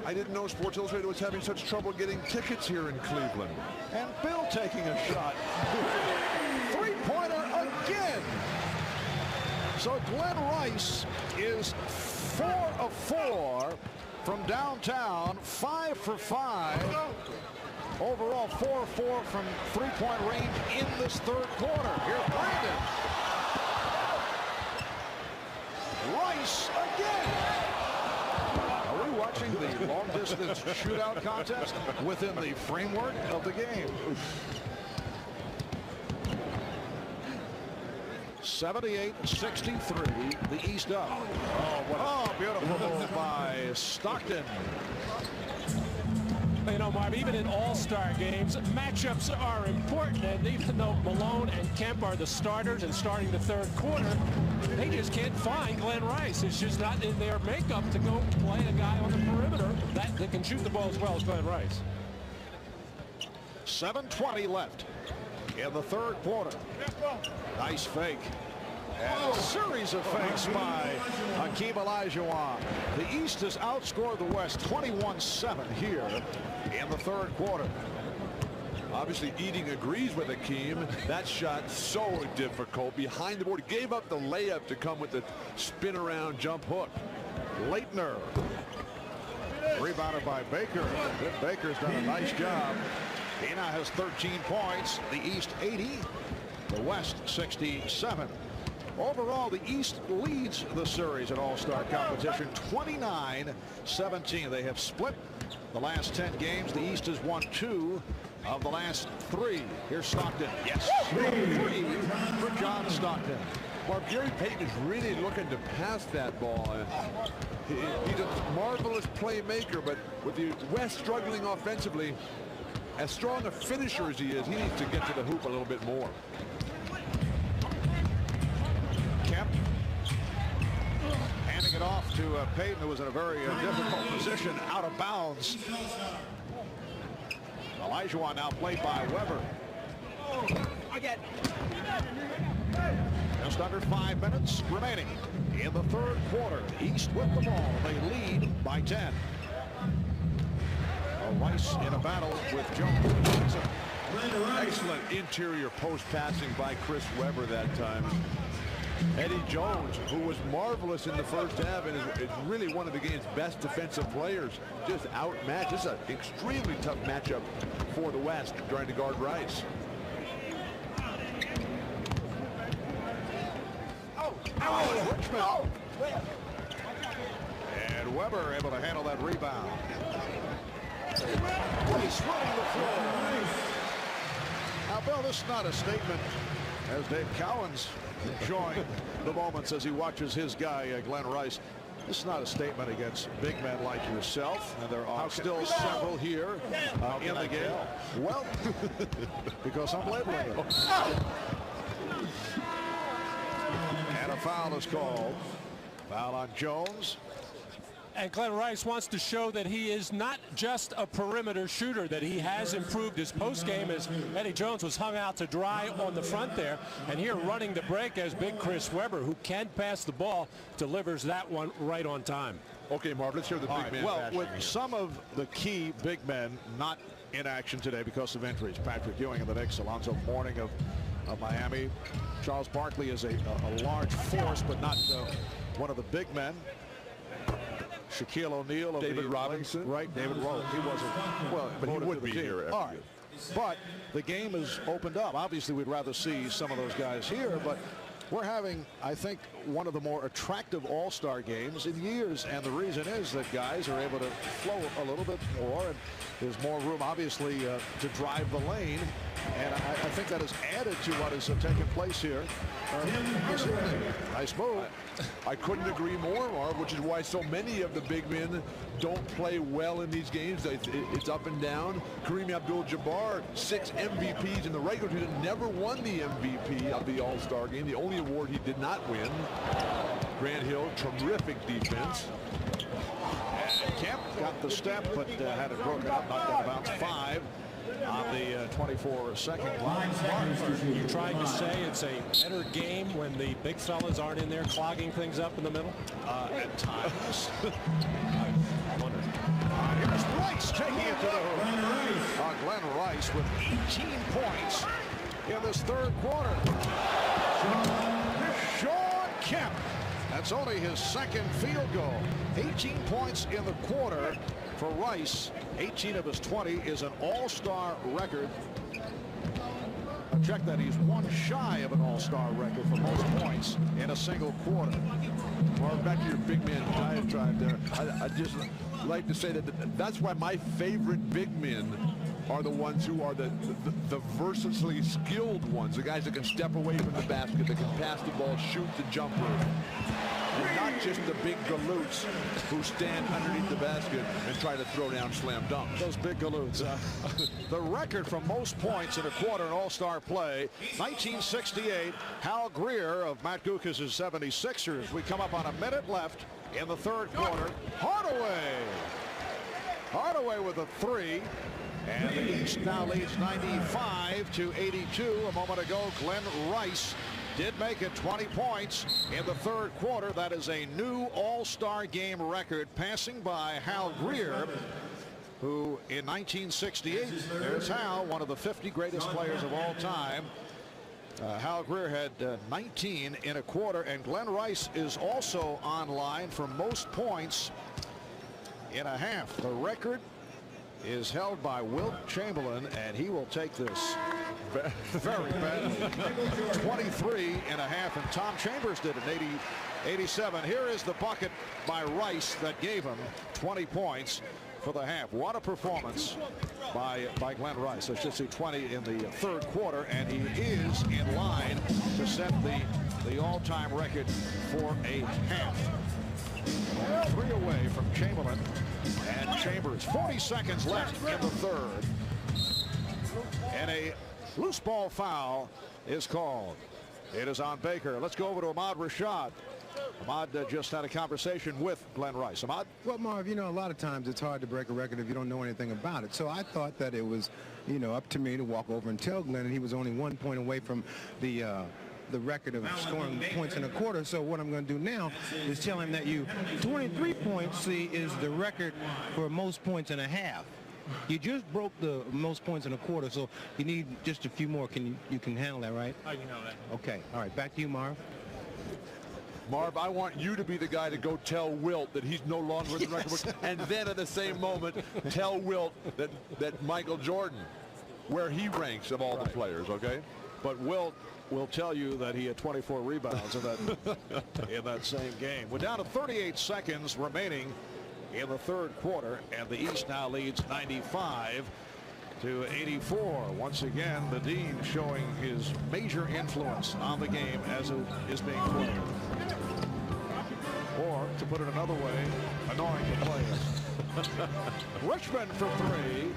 I didn't know Sports Illustrated was having such trouble getting tickets here in Cleveland. And Bill taking a shot. Three-pointer again. So Glenn Rice is 4 of 4 from downtown, 5 for 5. Overall, 4 of 4 from three-point range in this third quarter. Here's Brandon. Rice again. Are we watching the long-distance shootout contest within the framework of the game? 78-63, the East up. Oh, beautiful move by Stockton. You know, Marv, even in all-star games, matchups are important, and even though Malone and Kemp are the starters and starting the third quarter, they just can't find Glenn Rice. It's just not in their makeup to go play a guy on the perimeter that can shoot the ball as well as Glenn Rice. 7:20 left in the third quarter. Nice fake. And a series of fakes by Hakeem Olajuwon. The East has outscored the West 21-7 here in the third quarter. Obviously, Eating agrees with Hakeem. That shot so difficult. Behind the board. He gave up the layup to come with the spin around jump hook. Leitner. Rebounded by Baker. Baker's done a nice job. He now has 13 points. The East 80. The West 67. Overall, the East leads the series at All-Star competition 29-17. They have split the last 10 games. The East has won 2 of the last 3. Here's Stockton. Yes. 3 for John Stockton. Well, Gary Payton is really looking to pass that ball. He's a marvelous playmaker, but with the West struggling offensively, as strong a finisher as he is, he needs to get to the hoop a little bit more. Kemp handing it off to Payton, who was in a very difficult position, out of bounds. Olajuwon now played by Weber. Just under 5 minutes remaining in the third quarter. East with the ball. They lead by 10. Rice in a battle with Jones. Excellent interior post passing by Chris Weber that time. Eddie Jones, who was marvelous in the first half and is really one of the game's best defensive players, just outmatched. This is an extremely tough matchup for the West trying to guard Rice. Richmond. And Weber able to handle that rebound. He's running the floor. Now, Bill, this is not a statement, as Dave Cowan's enjoying the moments as he watches his guy, Glenn Rice. This is not a statement against big men like yourself, and there are still several here in the game. Well, because I'm labeling them. And a foul is called. Foul on Jones. And Glenn Rice wants to show that he is not just a perimeter shooter, that he has improved his postgame as Eddie Jones was hung out to dry on the front there. And here running the break as big Chris Weber, who can pass the ball, delivers that one right on time. Okay, Marv, let's hear the big man. Well, with some of the key big men not in action today because of injuries, Patrick Ewing of the Knicks, Alonzo Mourning of Miami. Charles Barkley is a large force, but not one of the big men. Shaquille O'Neal, David Robinson, right? David Robinson. He wasn't well, but he would be here. All right. But the game has opened up. Obviously, we'd rather see some of those guys here, but we're having, I think, one of the more attractive all-star games in years, and the reason is that guys are able to flow a little bit more, and there's more room, obviously, to drive the lane, and I think that has added to what has taken place here. Nice move. I couldn't agree more, Marv, which is why so many of the big men don't play well in these games. It's up and down. Kareem Abdul-Jabbar, 6 MVPs in the regular season, never won the MVP of the All-Star game, the only award he did not win. Grant Hill, terrific defense. And Kemp got the step, but had it broken up, knocked out of bounds. 5 on the 24-second line. You're trying to say it's a better game when the big fellas aren't in there clogging things up in the middle? At times. I wonder. Here's Rice taking it to the hoop. Glenn Rice with 18 points in this third quarter. Shawn Kemp. That's only his second field goal. 18 points in the quarter for Rice. 18 of his 20 is an all-star record. Check that, he's one shy of an all-star record for most points in a single quarter. Well, back to your big man diatribe there. I just like to say that that's why my favorite big men are the ones who are the versatily skilled ones, the guys that can step away from the basket, that can pass the ball, shoot the jumper. And not just the big galoots who stand underneath the basket and try to throw down slam dunks. Those big galoots. The record for most points in a quarter in all-star play, 1968, Hal Greer of Matt Guokas' 76ers. We come up on a minute left in the third quarter. Hardaway with a three. And the East now leads 95-82. A moment ago, Glenn Rice did make it 20 points in the third quarter. That is a new all-star game record, passing by Hal Greer, who in 1968, there's Hal, one of the 50 greatest players of all time. Hal Greer had 19 in a quarter, and Glenn Rice is also online for most points in a half. The record is held by Wilt Chamberlain, and he will take this very badly. 23 and a half, and Tom Chambers did it in 87. Here is the bucket by Rice that gave him 20 points for the half. What a performance by Glenn Rice. Let's just see, 20 in the third quarter, and he is in line to set the all-time record for a half. 3 away from Chamberlain and Chambers. 40 seconds left in the third, and a loose ball foul is called. It is on Baker. Let's go over to Ahmad Rashad. Ahmad just had a conversation with Glenn Rice. Ahmad? Well, Marv, you know, a lot of times it's hard to break a record if you don't know anything about it. So I thought that it was, you know, up to me to walk over and tell Glenn, and he was only 1 point away from the record of scoring points in a quarter. So what I'm going to do now is tell him that 23 points, see, is the record for most points in a half. You just broke the most points in a quarter, so you need just a few more. You can handle that, right? I can handle that. Okay. All right. Back to you, Marv. Marv, I want you to be the guy to go tell Wilt that he's no longer in the record book, and then at the same moment tell Wilt that Michael Jordan, where he ranks of all the players, okay? But Wilt will tell you that he had 24 rebounds in that same game. We're down to 38 seconds remaining in the third quarter, and the East now leads 95-84. Once again, the Dean showing his major influence on the game as it is being played. Or, to put it another way, annoying the players. Richmond for three.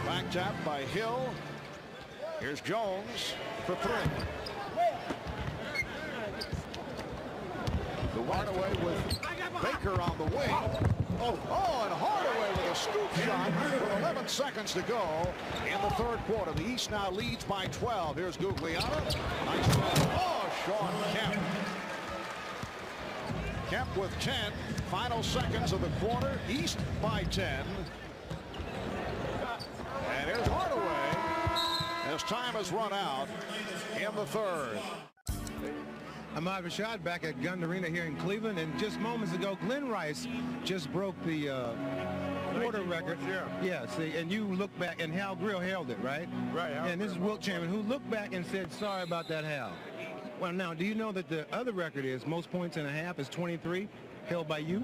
Back tap by Hill. Here's Jones for three. The Hardaway with Baker on the wing. Oh, and Hardaway with a scoop shot with 11 seconds to go in the third quarter. The East now leads by 12. Here's Guglielmo. Nice shot. Oh, Shawn Kemp. Kemp with 10. Final seconds of the quarter. East by 10. And here's Hardaway as time has run out in the third. Ahmad Rashad back at Gund Arena here in Cleveland, and just moments ago, Glenn Rice just broke the quarter record. Yeah, see, and you look back, and Hal Greer held it, right? Right. And this is Wilt Chamberlain, who looked back and said, sorry about that, Hal. Well, now, do you know that the other record is most points in a half is 23, held by you?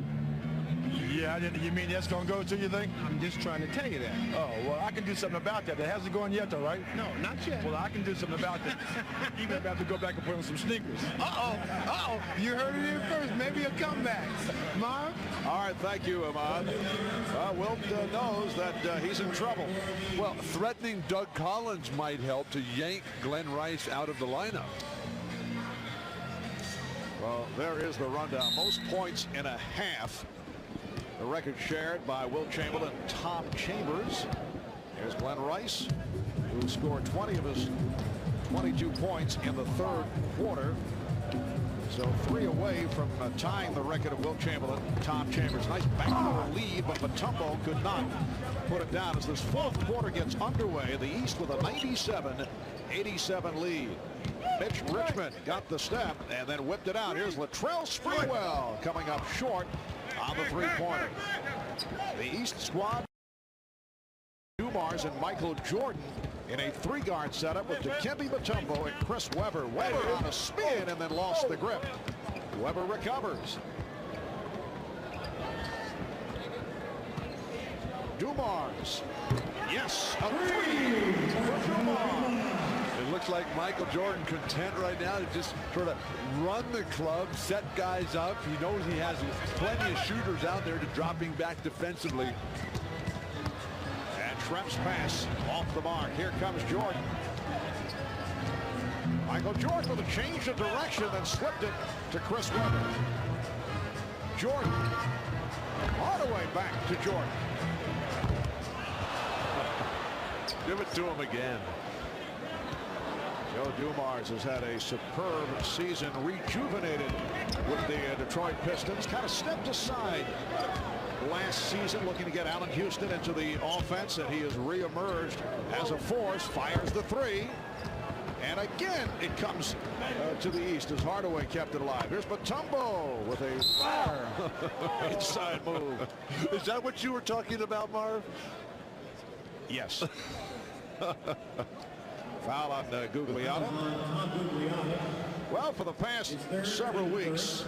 Yeah, you mean that's going to go to, you think? I'm just trying to tell you that. Oh, well, I can do something about that. It hasn't gone yet, though, right? No, not yet. Well, I can do something about that. Even if I have to go back and put on some sneakers. You heard it here first. Maybe a comeback. Marv? All right, thank you, Ahmad. Wilt knows that he's in trouble. Well, threatening Doug Collins might help to yank Glenn Rice out of the lineup. Well, there is the rundown. Most points in a half. The record shared by Wilt Chamberlain and Tom Chambers. There's Glenn Rice, who scored 20 of his 22 points in the third quarter. So 3 away from tying the record of Wilt Chamberlain, Tom Chambers. Nice backdoor lead, but Mutombo could not put it down as this fourth quarter gets underway. The East with a 97-87 lead. Mitch Richmond got the step and then whipped it out. Here's Latrell Sprewell coming up short on the three-pointer. The East squad, Dumars and Michael Jordan in a three-guard setup with Dikembe Mutombo and Chris Webber. Webber on a spin and then lost the grip. Webber recovers. Dumars. Yes, a three for Dumars. It looks like Michael Jordan content right now to just sort of run the club, set guys up. He knows he has plenty of shooters out there to dropping back defensively. And Shremp's pass off the mark. Here comes Jordan. Michael Jordan with a change of direction, then slipped it to Chris Webber. Jordan. Hardaway back to Jordan. Give it to him again. Joe Dumars has had a superb season, rejuvenated with the Detroit Pistons. Kind of stepped aside last season, looking to get Allen Houston into the offense, and he has reemerged as a force. Fires the three, and again it comes to the East as Hardaway kept it alive. Here's Mutombo with a fire inside move. Is that what you were talking about, Marv? Yes. Foul on Gugliotta. Well, for the past several weeks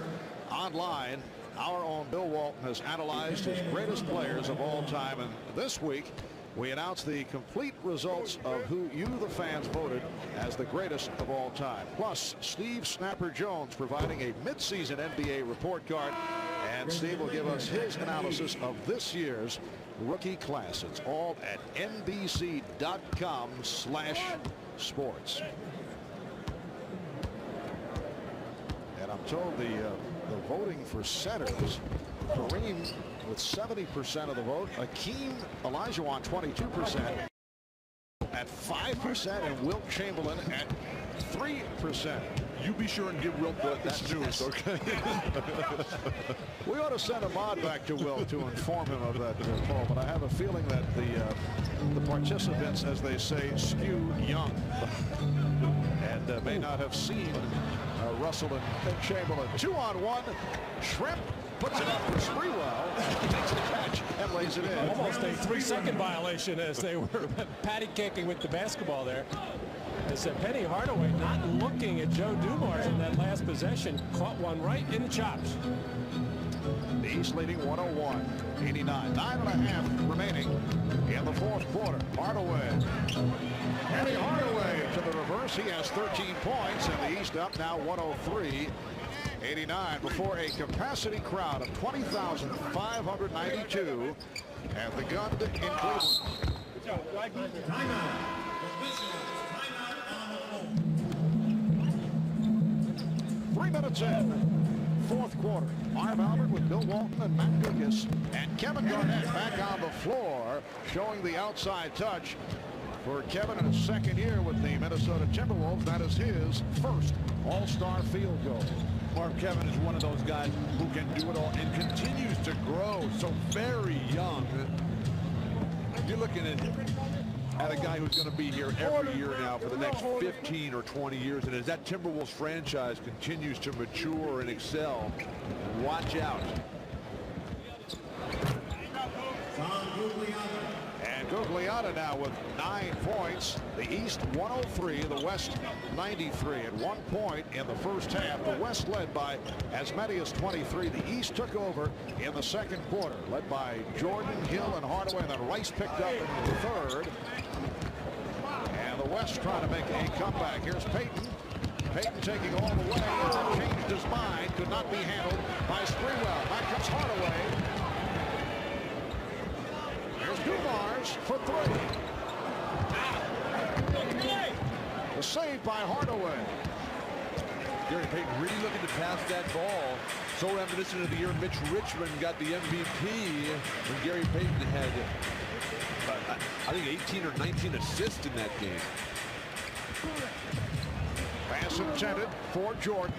online, our own Bill Walton has analyzed his greatest players of all time, and this week we announced the complete results of who you, the fans, voted as the greatest of all time. Plus, Steve Snapper Jones providing a midseason NBA report card, and Steve will give us his analysis of this year's rookie class. It's all at NBC.com/sports. And I'm told the voting for centers, Kareem with 70% of the vote, Akeem Olajuwon 22% at 5%, and Wilt Chamberlain at 3%. You be sure and give Wilt that news, okay? We ought to send a mod back to Wilt to inform him of that poll, but I have a feeling that the participants, as they say, skew young and may not have seen Russell and Chamberlain. 2-on-1. Shremp puts it up for Sprewell, takes the catch and lays it in. Almost a 3-second violation as they were patty caking with the basketball there. As Penny Hardaway, not looking at Joe Dumars in that last possession, caught one right in the chops. The East leading 101-89. 9.5 remaining in the fourth quarter. Hardaway. Penny Hardaway to the reverse. He has 13 points, and the East up now 103-89 before a capacity crowd of 20,592 at the Gun in Cleveland. Timeout. 3 minutes in, fourth quarter. Marv Albert with Bill Walton and Matt Guokas, and Kevin Garnett back on the floor, showing the outside touch for Kevin in his second year with the Minnesota Timberwolves. That is his first All-Star field goal. Marv, Kevin is one of those guys who can do it all and continues to grow so very young. You're looking at a guy who's going to be here every year now for the next 15 or 20 years. And as that Timberwolves franchise continues to mature and excel, watch out. And Gugliotta now with 9 points. The East 103, the West 93. At 1 point in the first half, the West led by as many as 23. The East took over in the second quarter, led by Jordan, Hill, and Hardaway. And then Rice picked up in the third. And the West trying to make a comeback. Here's Payton. Payton taking all the way. Changed his mind. Could not be handled by Sprewell. Back comes Hardaway. Here's Dumars for 3. The save by Hardaway. Gary Payton really looking to pass that ball. So reminiscent of the year Mitch Richmond got the MVP when Gary Payton had, I think, 18 or 19 assists in that game. Pass intended for Jordan.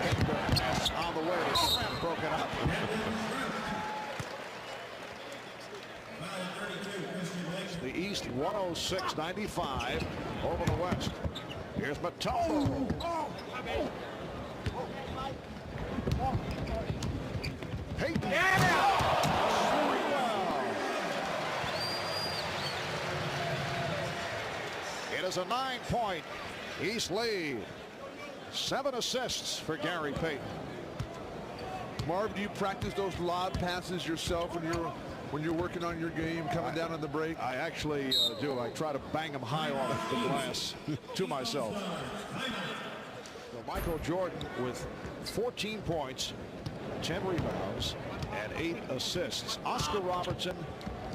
And the pass on the way. The broken up. The East 106-95 over the West. Here's Matomo. Payton. It is a 9-point East lead. 7 assists for Gary Payton. Marv, do you practice those lob passes yourself when you're working on your game, coming down on the break? I actually do. I try to bang them high off the glass to myself. So Michael Jordan with 14 points, 10 rebounds, and 8 assists. Oscar Robertson,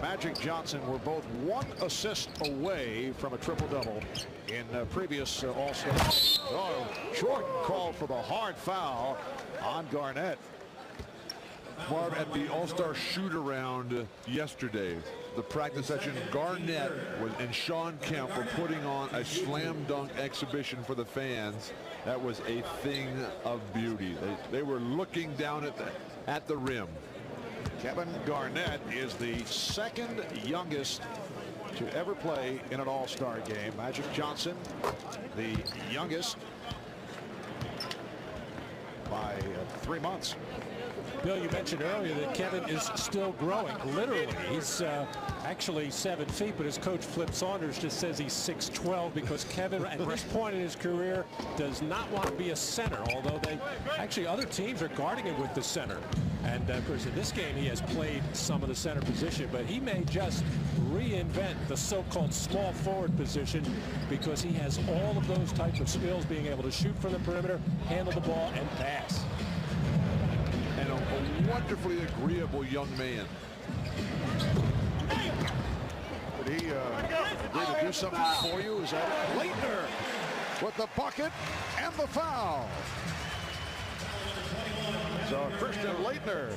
Magic Johnson were both 1 assist away from a triple-double in previous All-Star. Oh, Jordan called for the hard foul on Garnett. Marv, at the All-Star shoot-around yesterday, the practice session, Garnett and Sean Kemp were putting on a slam dunk exhibition for the fans. That was a thing of beauty. They were looking down at the rim. Kevin Garnett is the second youngest to ever play in an All-Star game. Magic Johnson, the youngest by 3 months. Bill, you mentioned earlier that Kevin is still growing. Literally, he's actually 7 feet, but his coach Flip Saunders just says he's 6'12" because Kevin, at this point in his career, does not want to be a center, although other teams are guarding him with the center. And of course, in this game, he has played some of the center position, but he may just reinvent the so-called small forward position because he has all of those types of skills, being able to shoot from the perimeter, handle the ball, and pass. And a wonderfully agreeable young man. Did he agree to do something for you? Is that it? Leitner with the bucket and the foul. So Christian Leitner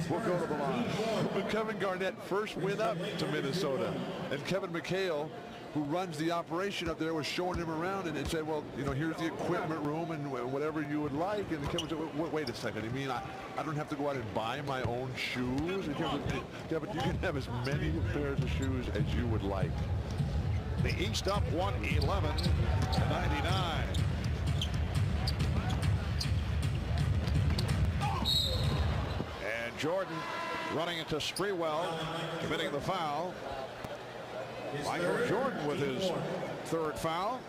will go to the line. When Kevin Garnett first went up to Minnesota, and Kevin McHale, who runs the operation up there, was showing him around and said, well, you know, here's the equipment room and whatever you would like. And Kevin said, wait a second. You mean I don't have to go out and buy my own shoes? And Kevin said, Kevin, you can have as many pairs of shoes as you would like. The East up 111-99. And Jordan running into Sprewell, committing the foul. Michael Jordan with his 3rd foul.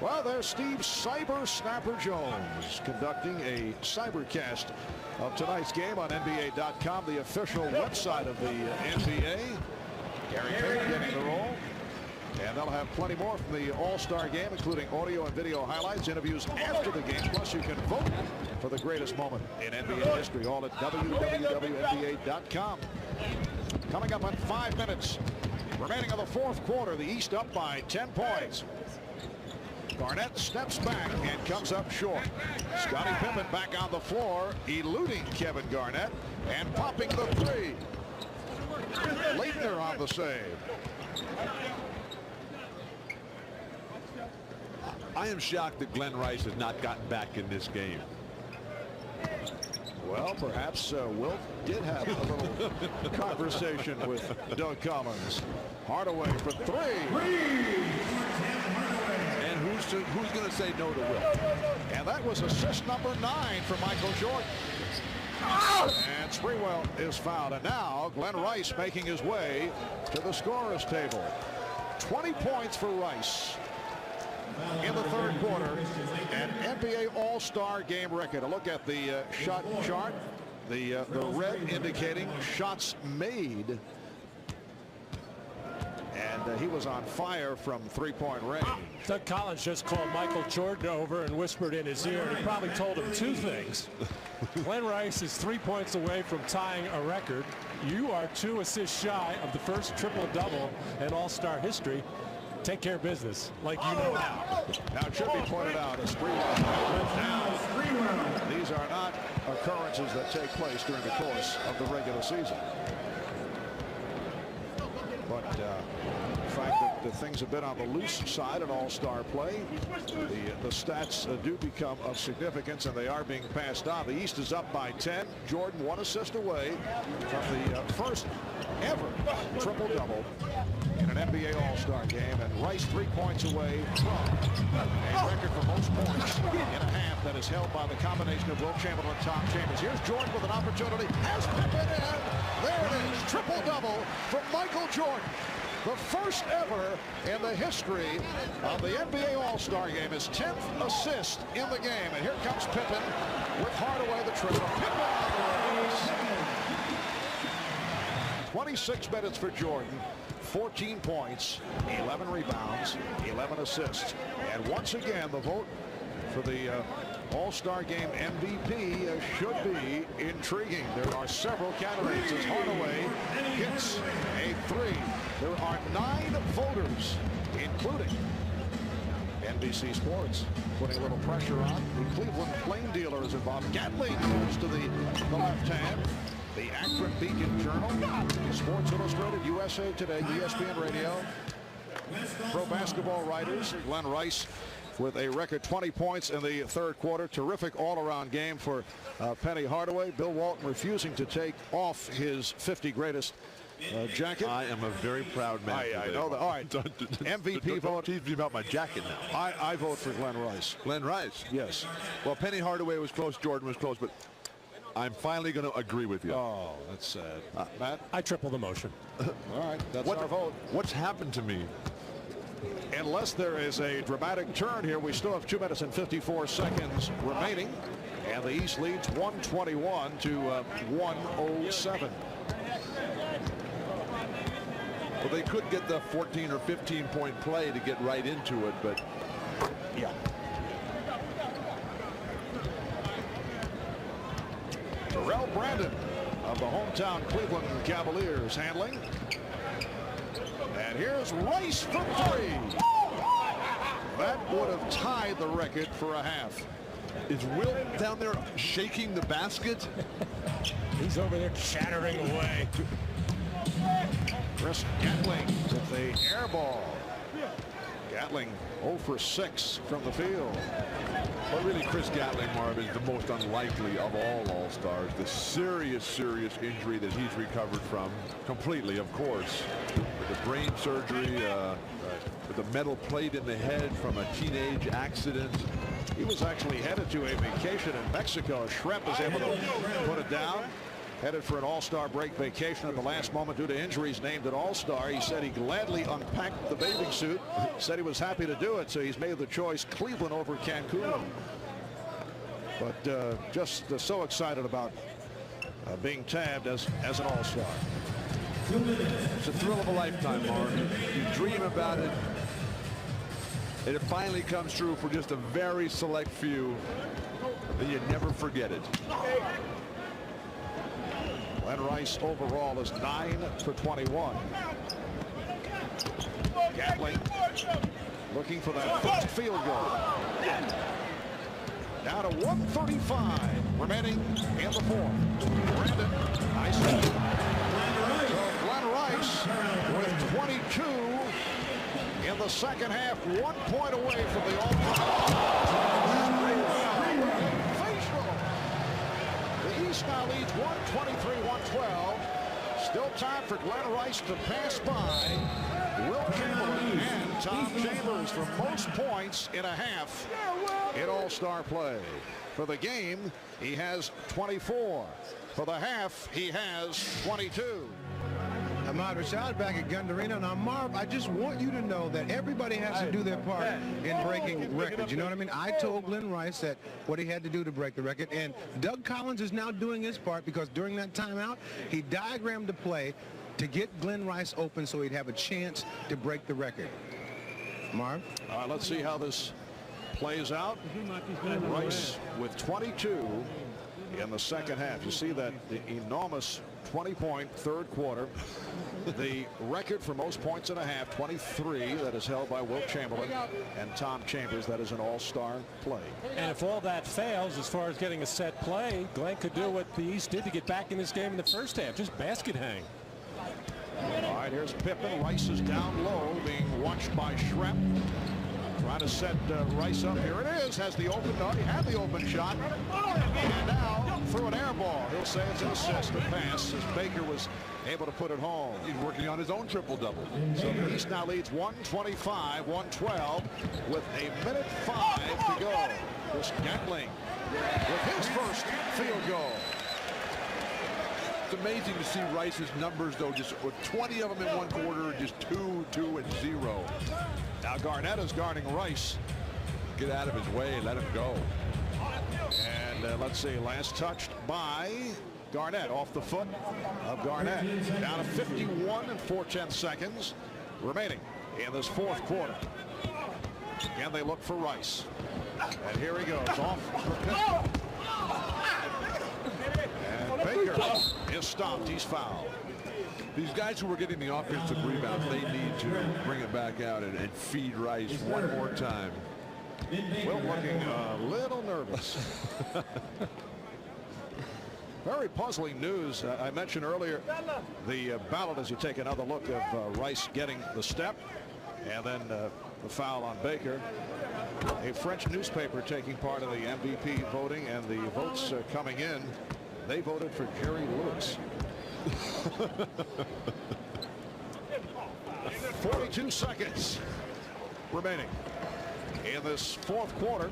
Well, there's Steve Cyber Snapper Jones conducting a cybercast of tonight's game on NBA.com, the official website of the NBA. Gary Payton getting the roll. And they'll have plenty more from the All-Star game, including audio and video highlights, interviews after the game. Plus, you can vote for the greatest moment in NBA history, all at www.nba.com. Coming up in 5 minutes, remaining of the 4th quarter, the East up by 10 points. Garnett steps back and comes up short. Scottie Pippen back on the floor, eluding Kevin Garnett and popping the 3. Leitner on the save. I am shocked that Glenn Rice has not gotten back in this game. Well, perhaps Wilt did have a little conversation with Doug Collins. Hardaway for 3. And who's going to say no to Wilt? And that was assist number 9 for Michael Jordan. And Sprewell is fouled. And now Glenn Rice making his way to the scorer's table. 20 points for Rice in the 3rd quarter, an NBA All-Star game record. A look at the shot chart, the red indicating shots made, and he was on fire from 3-point range. Doug Collins just called Michael Jordan over and whispered in his ear, and he probably told him 2 things. Glenn Rice is 3 points away from tying a record. You are 2 assists shy of the first triple-double in All-Star history. Take care of business, like you know now. Now, it should be pointed out, these are not occurrences that take place during the course of the regular season. But the fact that things have been on the loose side in All-Star play. The stats do become of significance, and they are being passed on. The East is up by 10. Jordan 1 assist away from the first ever triple-double in an NBA All-Star game, and Rice 3 points away from a record for most points in a half that is held by the combination of Wilt Chamberlain and Tom Chambers. Here's Jordan with an opportunity. Has Pippen in. There it is. Triple-double from Michael Jordan. The first ever in the history of the NBA All-Star game. His 10th assist in the game. And here comes Pippen with Hardaway the triple. Pippen on the release. 26 minutes for Jordan. 14 points, 11 rebounds, 11 assists. And once again, the vote for the All-Star Game MVP should be intriguing. There are several candidates as Hardaway hits a 3. There are 9 voters, including NBC Sports, putting a little pressure on. The Cleveland Plain Dealer is involved. Gatling goes to the left hand. The Akron Beacon Journal, Sports Illustrated, USA Today, ESPN Radio, Pro Basketball Writers, Glenn Rice with a record 20 points in the third quarter. Terrific all-around game for Penny Hardaway. Bill Walton refusing to take off his 50 greatest jacket. I am a very proud man. I know that. All right, MVP vote. Don't tease me about my jacket now. I vote for Glenn Rice. Glenn Rice? Yes. Well, Penny Hardaway was close, Jordan was close, but I'm finally going to agree with you. Oh, that's sad. Matt? I triple the motion. All right, that's our vote. What's happened to me? Unless there is a dramatic turn here, we still have 2 minutes and 54 seconds remaining. And the East leads 121 to 107. Well, they could get the 14 or 15 point play to get right into it, but yeah. Terrell Brandon of the hometown Cleveland Cavaliers handling. And here's Rice for 3. That would have tied the record for a half. Is Wilt down there shaking the basket? He's over there chattering away. Chris Gatling with the air ball. Gatling 0 for 6 from the field. But really, Chris Gatling, Marvin, is the most unlikely of all All-Stars. The serious injury that he's recovered from, completely, of course. With the brain surgery, with the metal plate in the head from a teenage accident. He was actually headed to a vacation in Mexico. Schrep was able to put it down. Headed for an All-Star break vacation at the last moment due to injuries, named an All-Star. He said he gladly unpacked the bathing suit, said he was happy to do it, so he's made the choice Cleveland over Cancun. But just so excited about being tabbed as an All-Star. It's a thrill of a lifetime, Mark. You dream about it, and it finally comes true for just a very select few, and you never forget it. Glenn Rice overall is 9 for 21. Gatling looking for that first field goal. Down to 1:35 remaining in the fourth. Brandon, nice. So Glenn Rice with 22 in the second half, 1 point away from the all-time. The East now leads 123-112. Still time for Glenn Rice to pass by Wilt Chamberlain and Tom Chambers for most points in a half in All-Star play. For the game, he has 24. For the half, he has 22. Ahmad Rashad back at Gund Arena. Now, Marv, I just want you to know that everybody has to do their part in breaking records. You know what I mean? I told Glenn Rice that what he had to do to break the record, and Doug Collins is now doing his part because during that timeout, he diagrammed the play to get Glenn Rice open so he'd have a chance to break the record. Marv? All right, let's see how this plays out. Rice with 22 in the second half. You see that the enormous 20-point third quarter. The record for most points in a half, 23, that is held by Wilt Chamberlain and Tom Chambers. That is an all-star play. And if all that fails, as far as getting a set play, Glenn could do what the East did to get back in this game in the first half, just basket hang. All right, here's Pippen. Rice is down low, being watched by Schrempf. Trying to set Rice up. Here it is. Has the open. No, he had the open shot. And now threw an air ball. He'll say it's an assist, a pass, as Baker was able to put it home. He's working on his own triple-double. So the East now leads 125-112 with 1:05 to go. Chris Gatling with his first field goal. It's amazing to see Rice's numbers, though, just with 20 of them in one quarter, just 2, 2, and 0. Now Garnett is guarding Rice. Get out of his way, let him go. And let's see, last touched by Garnett off the foot of Garnett. Down to 51 and 4/10 seconds remaining in this fourth quarter. Again, they look for Rice. And here he goes off for Pippen. And Baker is stopped. He's fouled. These guys who were getting the offensive rebounds, they need to bring it back out and feed Rice one more time. Will looking a little nervous. Very puzzling news. I mentioned earlier the ballot as you take another look of Rice getting the step and then the foul on Baker. A French newspaper taking part in the MVP voting, and the votes coming in, they voted for Jerry Lewis. 42 seconds remaining in this fourth quarter,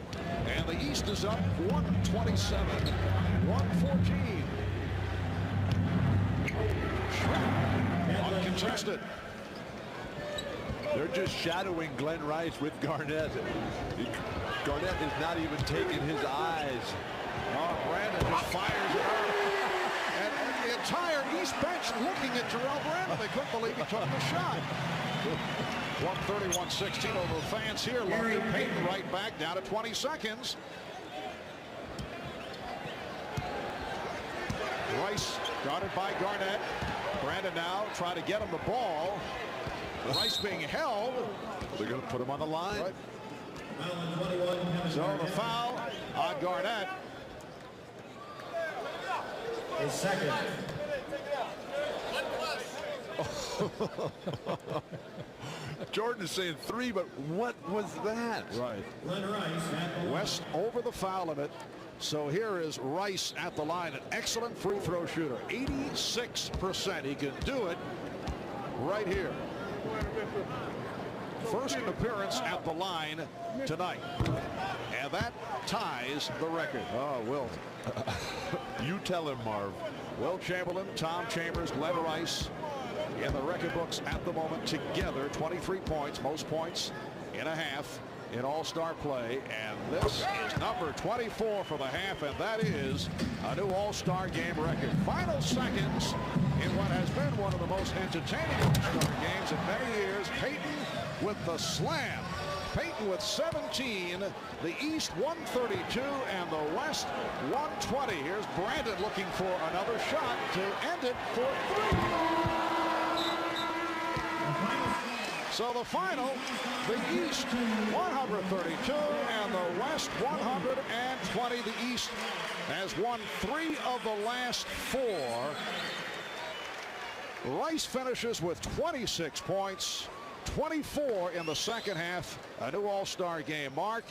and the East is up 127-114. Uncontested. They're just shadowing Glenn Rice with Garnett. Garnett is not even taking his eyes. Oh, Brandon just fires it out. And the entire East bench looking at Jarrell Brandon. They couldn't believe he took the shot. 130-116 over the fans here. Larry Payton right back down to 20 seconds. Rice guarded by Garnett. Brandon now trying to get him the ball. Rice being held. They're going to put him on the line. Right. So the foul on Garnett. A second. Jordan is saying 3, but what was that? Right. West over the foul limit. So here is Rice at the line, an excellent free throw shooter. 86%. He can do it right here. First appearance at the line tonight. And that ties the record. Oh, Wilt. You tell him, Marv. Wilt Chamberlain, Tom Chambers, Glenn Rice in the record books at the moment together. 23 points, most points in a half in all-star play. And this is number 24 for the half, and that is a new all-star game record. Final seconds in what has been one of the most entertaining all-star games in many years. Payton with the slam. Payton with 17, the East 132 and the West 120. Here's Brandon looking for another shot to end it for 3. So the final, the East 132 and the West 120. The East has won 3 of the last 4. Rice finishes with 26 points. 24 in the second half, a new all-star game mark,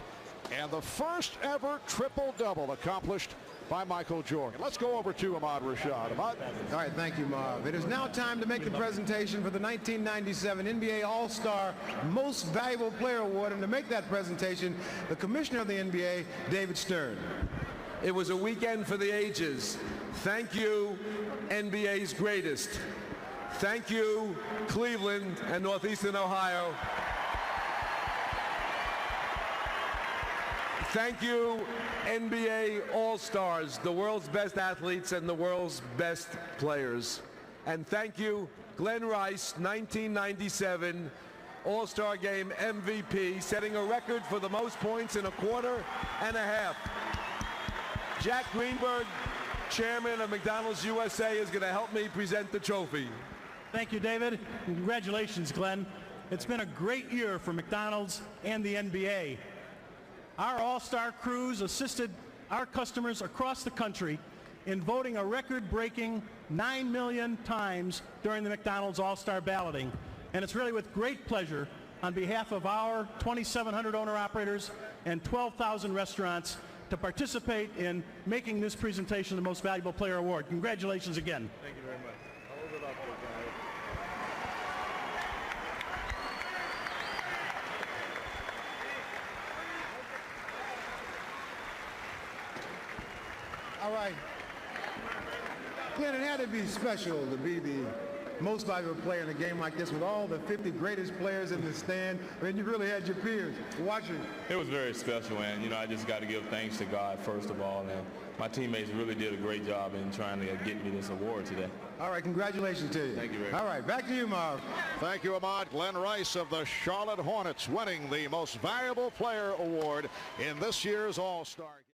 and the first ever triple-double accomplished by Michael Jordan. Let's go over to Ahmad Rashad. Ahmad. All right, thank you, Marv. It is now time to make the presentation for the 1997 NBA All-Star Most Valuable Player Award, and to make that presentation, the Commissioner of the NBA, David Stern. It was a weekend for the ages. Thank you, NBA's greatest. Thank you, Cleveland and Northeastern Ohio. Thank you, NBA All-Stars, the world's best athletes and the world's best players. And thank you, Glenn Rice, 1997 All-Star Game MVP, setting a record for the most points in a quarter and a half. Jack Greenberg, chairman of McDonald's USA, is going to help me present the trophy. Thank you, David. Congratulations, Glenn. It's been a great year for McDonald's and the NBA. Our all-star crews assisted our customers across the country in voting a record-breaking 9 million times during the McDonald's All-Star balloting. And it's really with great pleasure on behalf of our 2,700 owner-operators and 12,000 restaurants to participate in making this presentation the Most Valuable Player Award. Congratulations again. Thank you very much. I'll hold it up there, guys. All right. Glenn, it had to be special to be the most valuable player in a game like this with all the 50 greatest players in the stand. I mean, you really had your peers watching. It was very special, and, you know, I just got to give thanks to God first of all, and my teammates really did a great job in trying to get me this award today. All right, congratulations to you. Thank you very much. All right, back to you, Marv. Thank you, Ahmad. Glenn Rice of the Charlotte Hornets winning the Most Valuable Player Award in this year's All-Star.